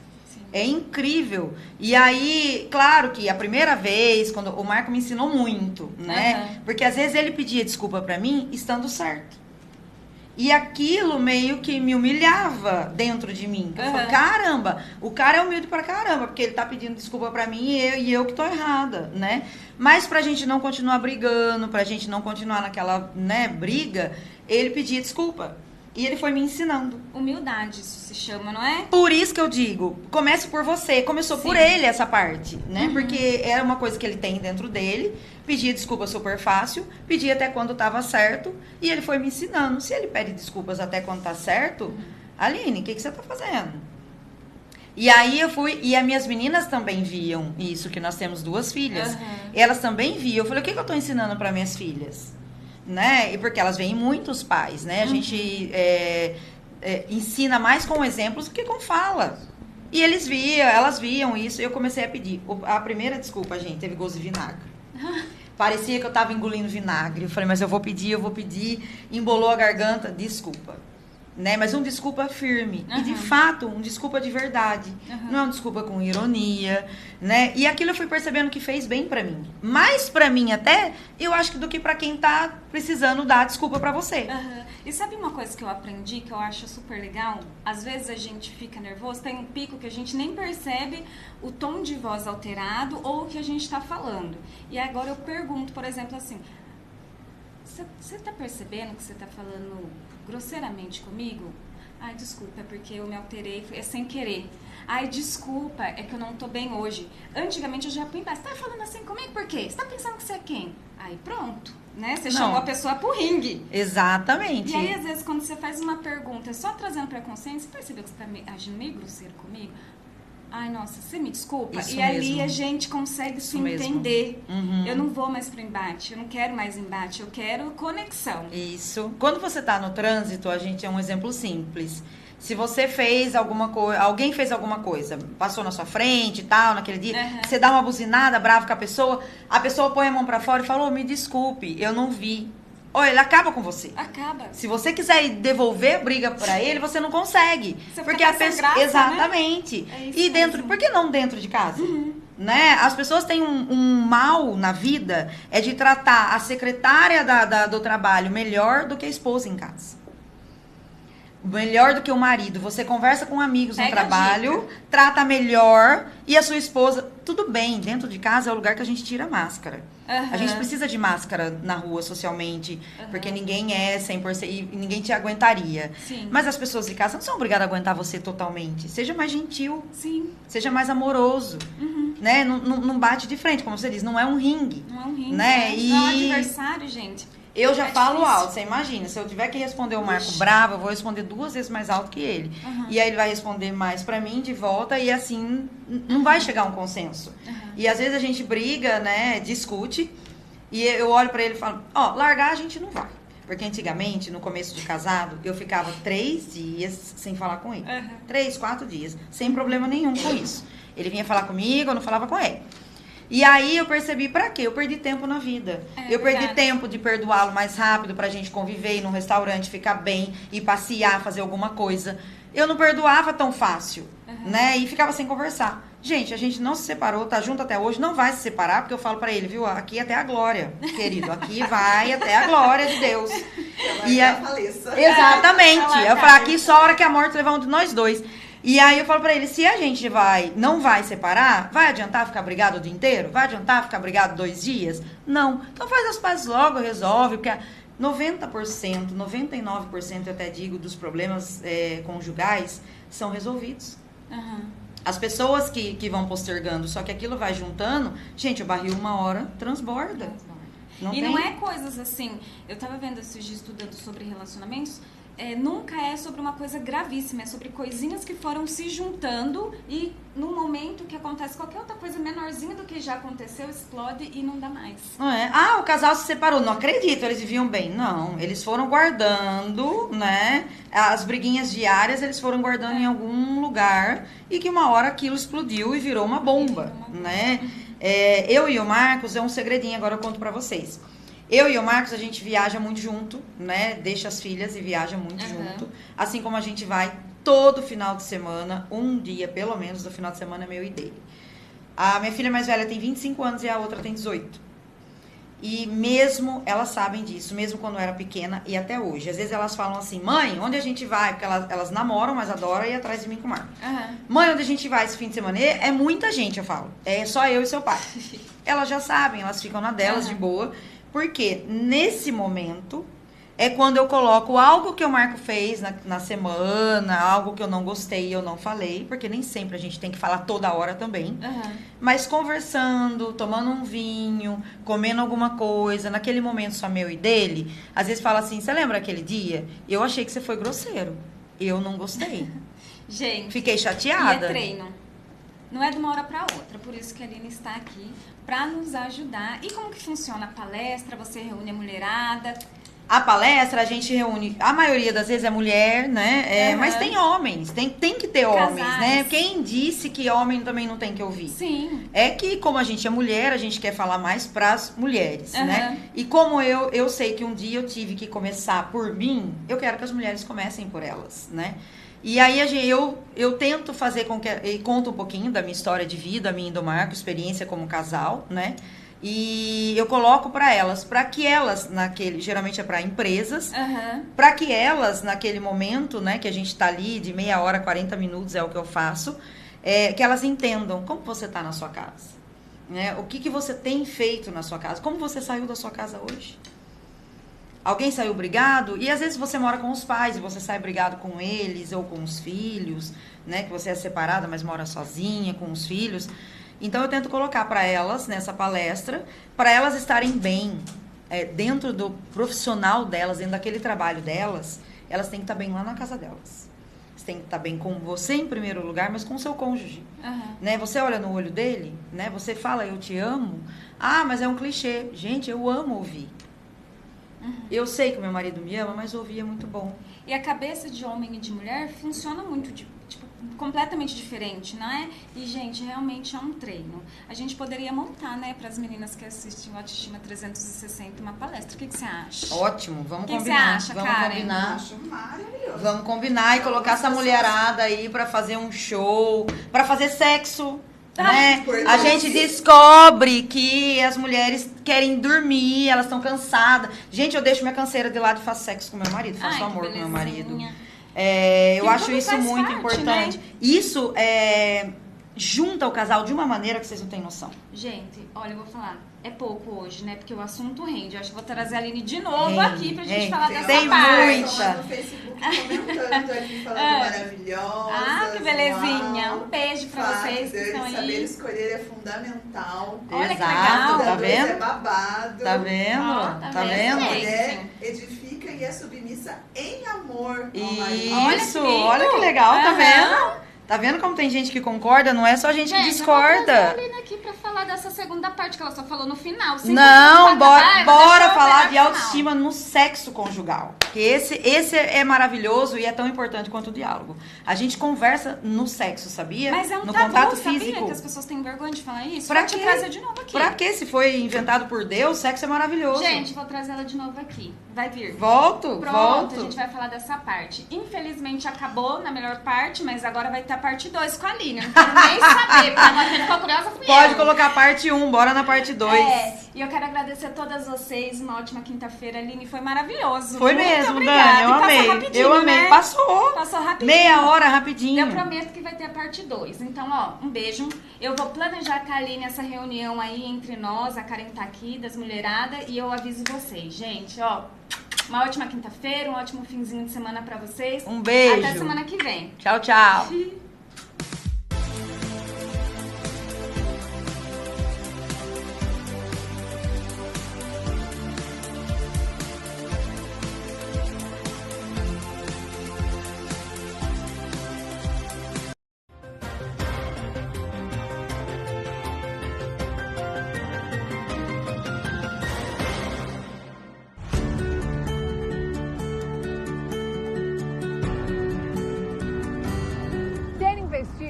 É incrível. E aí, claro que a primeira vez, quando o Marco me ensinou muito, né? Porque às vezes ele pedia desculpa para mim estando certo. E aquilo meio que me humilhava dentro de mim. Eu falei, caramba, o cara é humilde pra caramba, porque ele tá pedindo desculpa pra mim e eu que tô errada, né? Mas pra gente não continuar brigando, pra gente não continuar naquela, né, briga, ele pedia desculpa. E ele foi me ensinando. Humildade, isso se chama, não é? Por isso que eu digo, comece por você. Começou por ele essa parte, né? Porque era uma coisa que ele tem dentro dele. Pedia desculpa super fácil, pedia até quando estava certo. E ele foi me ensinando. Se ele pede desculpas até quando tá certo, Aline, o que você tá fazendo? E aí eu fui, e as minhas meninas também viam isso, que nós temos 2 filhas. Elas também viam. Eu falei, o que eu tô ensinando para minhas filhas? Né? E porque elas veem muitos pais, né? A gente ensina mais com exemplos do que com fala. E elas viam isso, e eu comecei a pedir. A primeira desculpa, gente, teve gosto de vinagre. Parecia que eu tava engolindo vinagre. Eu falei, mas eu vou pedir. Embolou a garganta, desculpa. Né? Mas um desculpa firme. E, de fato, um desculpa de verdade. Não é um desculpa com ironia, né? E aquilo eu fui percebendo que fez bem pra mim. Mais pra mim até, eu acho que do que pra quem tá precisando dar desculpa pra você. E sabe uma coisa que eu aprendi, que eu acho super legal? Às vezes a gente fica nervoso, tem um pico que a gente nem percebe o tom de voz alterado ou o que a gente tá falando. E agora eu pergunto, por exemplo, assim... Você tá percebendo que você tá falando grosseiramente comigo? Ai, desculpa, é porque eu me alterei, é sem querer. Ai, desculpa, é que eu não tô bem hoje. Antigamente eu já punha, você tá falando assim comigo por quê? Você tá pensando que você é quem? Aí pronto, né? Você chamou a pessoa pro ringue. Exatamente. E aí, às vezes, quando você faz uma pergunta só trazendo pra consciência, você percebeu que você tá agindo meio grosseiro comigo? Ai, nossa, você me desculpa? Isso e ali mesmo. a gente consegue se entender. Eu não vou mais pro embate, eu não quero mais embate, eu quero conexão. Isso. Quando você tá no trânsito, a gente é um exemplo simples. Se você fez alguma coisa, alguém fez alguma coisa, passou na sua frente e tal, naquele dia, você dá uma buzinada, bravo com a pessoa põe a mão pra fora e fala, me desculpe, eu não vi. Olha, ele acaba com você. Acaba. Se você quiser devolver a briga pra ele, você não consegue. Você porque a pessoa graça, exatamente. Né? É isso e dentro, mesmo. por que não dentro de casa? Né? As pessoas têm um mal na vida é de tratar a secretária do trabalho melhor do que a esposa em casa. Melhor do que o marido. Você conversa com amigos no trabalho, trata melhor, e a sua esposa, tudo bem, dentro de casa é o lugar que a gente tira a máscara. A gente precisa de máscara na rua, socialmente, porque ninguém é 100% e ninguém te aguentaria. Sim. Mas as pessoas de casa não são obrigadas a aguentar você totalmente. Seja mais gentil. Sim. Seja mais amoroso. Né? Não bate de frente, como você diz, não é um ringue. Não é um ringue, né? Não é um adversário, gente. Eu já falo alto, você imagina, se eu tiver que responder o Marco bravo, eu vou responder 2 vezes mais alto que ele. E aí ele vai responder mais pra mim de volta e assim não vai chegar a um consenso. E às vezes a gente briga, né, discute, e eu olho pra ele e falo, largar a gente não vai. Porque antigamente, no começo de casado, eu ficava 3 dias sem falar com ele. 3, 4 dias, sem problema nenhum com isso. Ele vinha falar comigo, eu não falava com ele. E aí eu percebi, pra quê? Eu perdi tempo na vida. Eu perdi tempo de perdoá-lo mais rápido pra gente conviver, ir num restaurante, ficar bem, ir passear, fazer alguma coisa. Eu não perdoava tão fácil, né? E ficava sem conversar. Gente, a gente não se separou, tá junto até hoje, não vai se separar, porque eu falo pra ele, viu? Aqui até a glória, querido. Aqui vai até a glória de Deus. E exatamente. Eu falo, aqui só a hora que a morte levar um de nós dois. E aí eu falo pra ele, se a gente não vai separar, vai adiantar ficar brigado o dia inteiro? Vai adiantar ficar brigado 2 dias? Não. Então faz as pazes logo, resolve, porque 90%, 99% eu até digo, dos problemas conjugais são resolvidos. As pessoas que vão postergando, só que aquilo vai juntando, gente, o barril uma hora transborda. Não é coisas assim, eu tava vendo esses dias estudando sobre relacionamentos, nunca é sobre uma coisa gravíssima, é sobre coisinhas que foram se juntando e no momento que acontece qualquer outra coisa menorzinha do que já aconteceu, explode e não dá mais. Não é? O casal se separou, não acredito, eles viviam bem. Não, eles foram guardando, né? As briguinhas diárias eles foram guardando em algum lugar e que uma hora aquilo explodiu e virou uma bomba, né? Eu e o Marcos, é um segredinho, agora eu conto pra vocês. Eu e o Marcos, a gente viaja muito junto, né? Deixa as filhas e viaja muito junto. Assim como a gente vai todo final de semana, um dia, pelo menos, do final de semana é meu e dele. A minha filha mais velha tem 25 anos e a outra tem 18. E mesmo, elas sabem disso, mesmo quando eu era pequena e até hoje. Às vezes elas falam assim, mãe, onde a gente vai? Porque elas namoram, mas adoram ir atrás de mim com o Marcos. Mãe, onde a gente vai esse fim de semana? É muita gente, eu falo. É só eu e seu pai. Elas já sabem, elas ficam na delas de boa. Porque nesse momento é quando eu coloco algo que o Marco fez na semana, algo que eu não gostei e eu não falei, porque nem sempre a gente tem que falar toda hora também. Mas conversando, tomando um vinho, comendo alguma coisa, naquele momento só meu e dele, às vezes fala assim, você lembra aquele dia? Eu achei que você foi grosseiro. Eu não gostei. Gente, fiquei chateada. E é treino. Não é de uma hora para outra, por isso que a Aline está aqui para nos ajudar. E como que funciona a palestra? Você reúne a mulherada? A palestra a gente reúne, a maioria das vezes é mulher, né? Mas tem homens, tem que ter homens, né? Quem disse que homem também não tem que ouvir? Sim. É que como a gente é mulher, a gente quer falar mais pras mulheres, né? E como eu sei que um dia eu tive que começar por mim, eu quero que as mulheres comecem por elas, né? E aí eu tento fazer com que... E conto um pouquinho da minha história de vida, a minha e do Marco, experiência como casal, né? E eu coloco para que elas, geralmente é para empresas, para que elas, naquele momento, né, que a gente tá ali, de meia hora, 40 minutos é o que eu faço, que elas entendam como você tá na sua casa, né? O que você tem feito na sua casa, como você saiu da sua casa hoje. Alguém saiu brigado, e às vezes você mora com os pais, e você sai brigado com eles, ou com os filhos, né, que você é separada, mas mora sozinha, com os filhos. Então, eu tento colocar para elas, nessa palestra, para elas estarem bem, dentro do profissional delas, dentro daquele trabalho delas, elas têm que estar bem lá na casa delas. Você tem que estar bem com você em primeiro lugar, mas com o seu cônjuge. Né? Você olha no olho dele, né? Você fala, eu te amo. Ah, mas é um clichê. Gente, eu amo ouvir. Eu sei que o meu marido me ama, mas ouvir é muito bom. E a cabeça de homem e de mulher funciona muito, completamente diferente, não é? E, gente, realmente é um treino. A gente poderia montar, né, para as meninas que assistem o Autoestima 360 uma palestra. O que você acha? Ótimo, vamos combinar. O que você acha, vamos Karen? combinar. Acho maravilhoso. Vamos combinar e colocar essa mulherada aí para fazer um show, para fazer sexo. Né? A gente descobre que as mulheres querem dormir, elas estão cansadas. Gente, eu deixo minha canseira de lado e faço sexo com meu marido, faço amor com meu marido. Eu acho isso muito importante. Né? Isso junta o casal de uma maneira que vocês não têm noção. Gente, olha, eu vou falar, é pouco hoje, né? Porque o assunto rende. Eu acho que vou trazer a Aline de novo aqui pra gente falar dessa tem parte. Muita. No Facebook comentando ali, falando maravilhosa. Ah, que belezinha. Um beijo pra vocês que estão aí. Saber escolher é fundamental. Olha Exato, que legal. Tá vendo? É babado. Tá vendo? Tá vendo? A mulher edifica e é submissa em amor. Isso, olha que legal, tá vendo? Tá vendo como tem gente que concorda? Não é só gente que discorda. Eu vou trazer a Aline aqui pra falar dessa segunda parte que ela só falou no final. Não, bora falar de autoestima no sexo conjugal. Porque esse é maravilhoso e é tão importante quanto o diálogo. A gente conversa no sexo, sabia? Mas é um no tabu, contato sabia físico. Que as pessoas têm vergonha de falar isso? Pra vou te trazer de novo aqui. Pra quê? Se foi inventado por Deus, sexo é maravilhoso. Gente, vou trazer ela de novo aqui. Vai vir. Volto. A gente vai falar dessa parte. Infelizmente acabou na melhor parte, mas agora vai ter a parte 2 com a Aline. Não quero nem saber, porque agora quem ficou curiosa fui Pode colocar a parte 1, bora na parte 2. E eu quero agradecer a todas vocês. Uma ótima quinta-feira, Aline. Foi maravilhoso. Foi muito mesmo, obrigada. Dani. Eu amei. Eu amei. Né? Passou rapidinho. Meia hora rapidinho. Eu prometo que vai ter a parte 2. Então, ó, um beijo. Eu vou planejar com a Aline essa reunião aí entre nós. A Karen tá aqui, das mulheradas. E eu aviso vocês. Gente, ó, uma ótima quinta-feira, um ótimo finzinho de semana pra vocês. Um beijo. Até semana que vem. Tchau, tchau.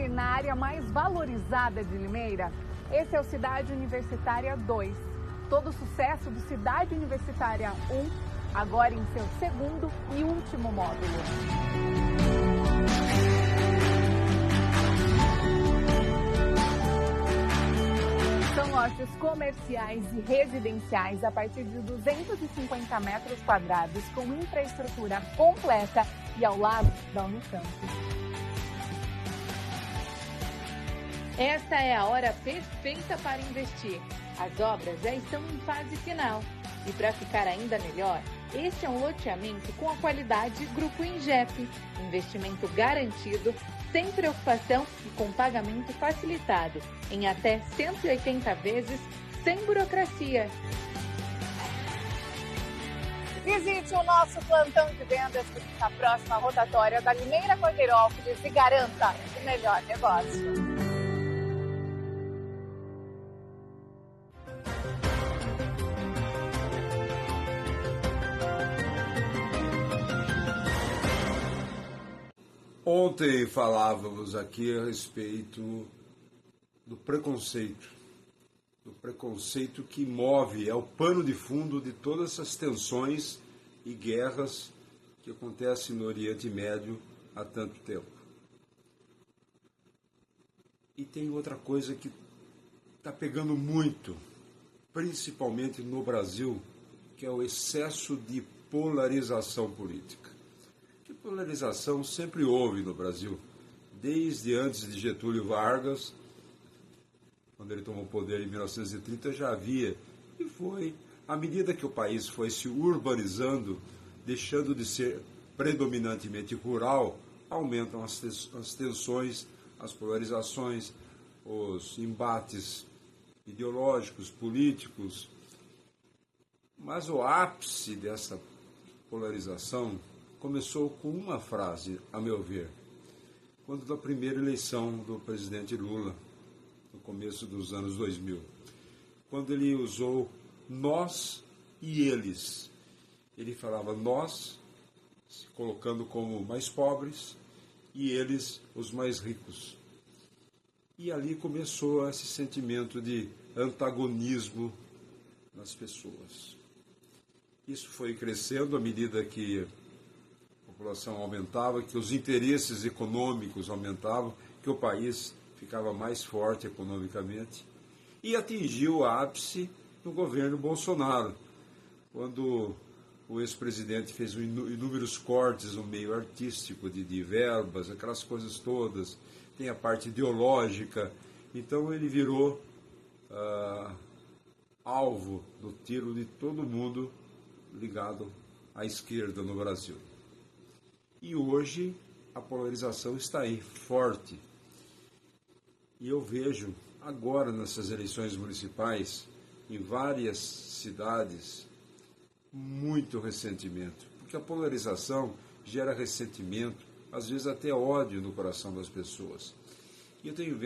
Na área mais valorizada de Limeira, esse é o Cidade Universitária 2. Todo o sucesso do Cidade Universitária 1, agora em seu segundo e último módulo. São lotes comerciais e residenciais a partir de 250 metros quadrados, com infraestrutura completa e ao lado da Unicamp. Esta é a hora perfeita para investir. As obras já estão em fase final. E para ficar ainda melhor, este é um loteamento com a qualidade Grupo Ingep. Investimento garantido, sem preocupação e com pagamento facilitado, em até 180 vezes, sem burocracia. Visite o nosso plantão de vendas que está próximo à rotatória da Limeira Corteirópolis e garanta o melhor negócio. Ontem falávamos aqui a respeito do preconceito que move, é o pano de fundo de todas essas tensões e guerras que acontecem no Oriente Médio há tanto tempo. E tem outra coisa que está pegando muito, principalmente no Brasil, que é o excesso de polarização política. Que polarização sempre houve no Brasil, desde antes de Getúlio Vargas. Quando ele tomou o poder em 1930 já havia, e foi, à medida que o país foi se urbanizando, deixando de ser predominantemente rural, aumentam as tensões, as polarizações, os embates ideológicos, políticos. Mas o ápice dessa polarização começou com uma frase, a meu ver, quando da primeira eleição do presidente Lula, no começo dos anos 2000, quando ele usou nós e eles. Ele falava nós, se colocando como mais pobres, e eles, os mais ricos. E ali começou esse sentimento de antagonismo nas pessoas. Isso foi crescendo à medida que a população aumentava, que os interesses econômicos aumentavam, que o país ficava mais forte economicamente, e atingiu o ápice no governo Bolsonaro, quando o ex-presidente fez inúmeros cortes no meio artístico, de verbas, aquelas coisas todas, tem a parte ideológica, então ele virou alvo do tiro de todo mundo ligado à esquerda no Brasil. E hoje a polarização está aí, forte. E eu vejo agora nessas eleições municipais, em várias cidades, muito ressentimento. Porque a polarização gera ressentimento, às vezes até ódio no coração das pessoas. E eu tenho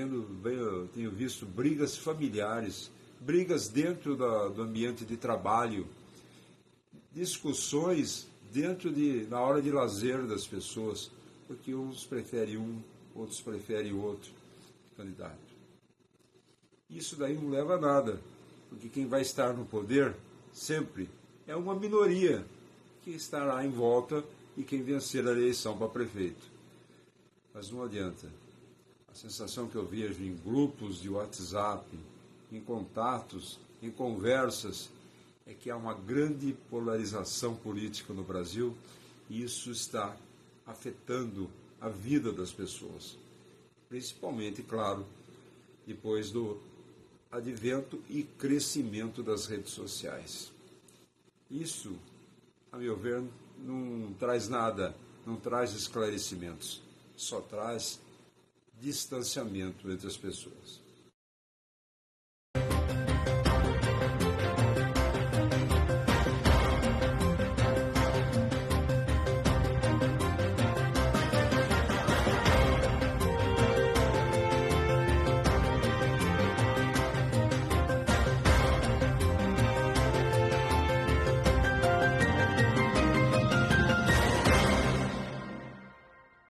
visto brigas familiares, brigas dentro do ambiente de trabalho, discussões na hora de lazer das pessoas, porque uns preferem um, outros preferem outro candidato. Isso daí não leva a nada, porque quem vai estar no poder sempre é uma minoria que estará em volta e quem vencer a eleição para prefeito. Mas não adianta. A sensação que eu vejo em grupos de WhatsApp, em contatos, em conversas, é que há uma grande polarização política no Brasil e isso está afetando a vida das pessoas. Principalmente, claro, depois do advento e crescimento das redes sociais. Isso, a meu ver, não traz nada, não traz esclarecimentos, só traz distanciamento entre as pessoas.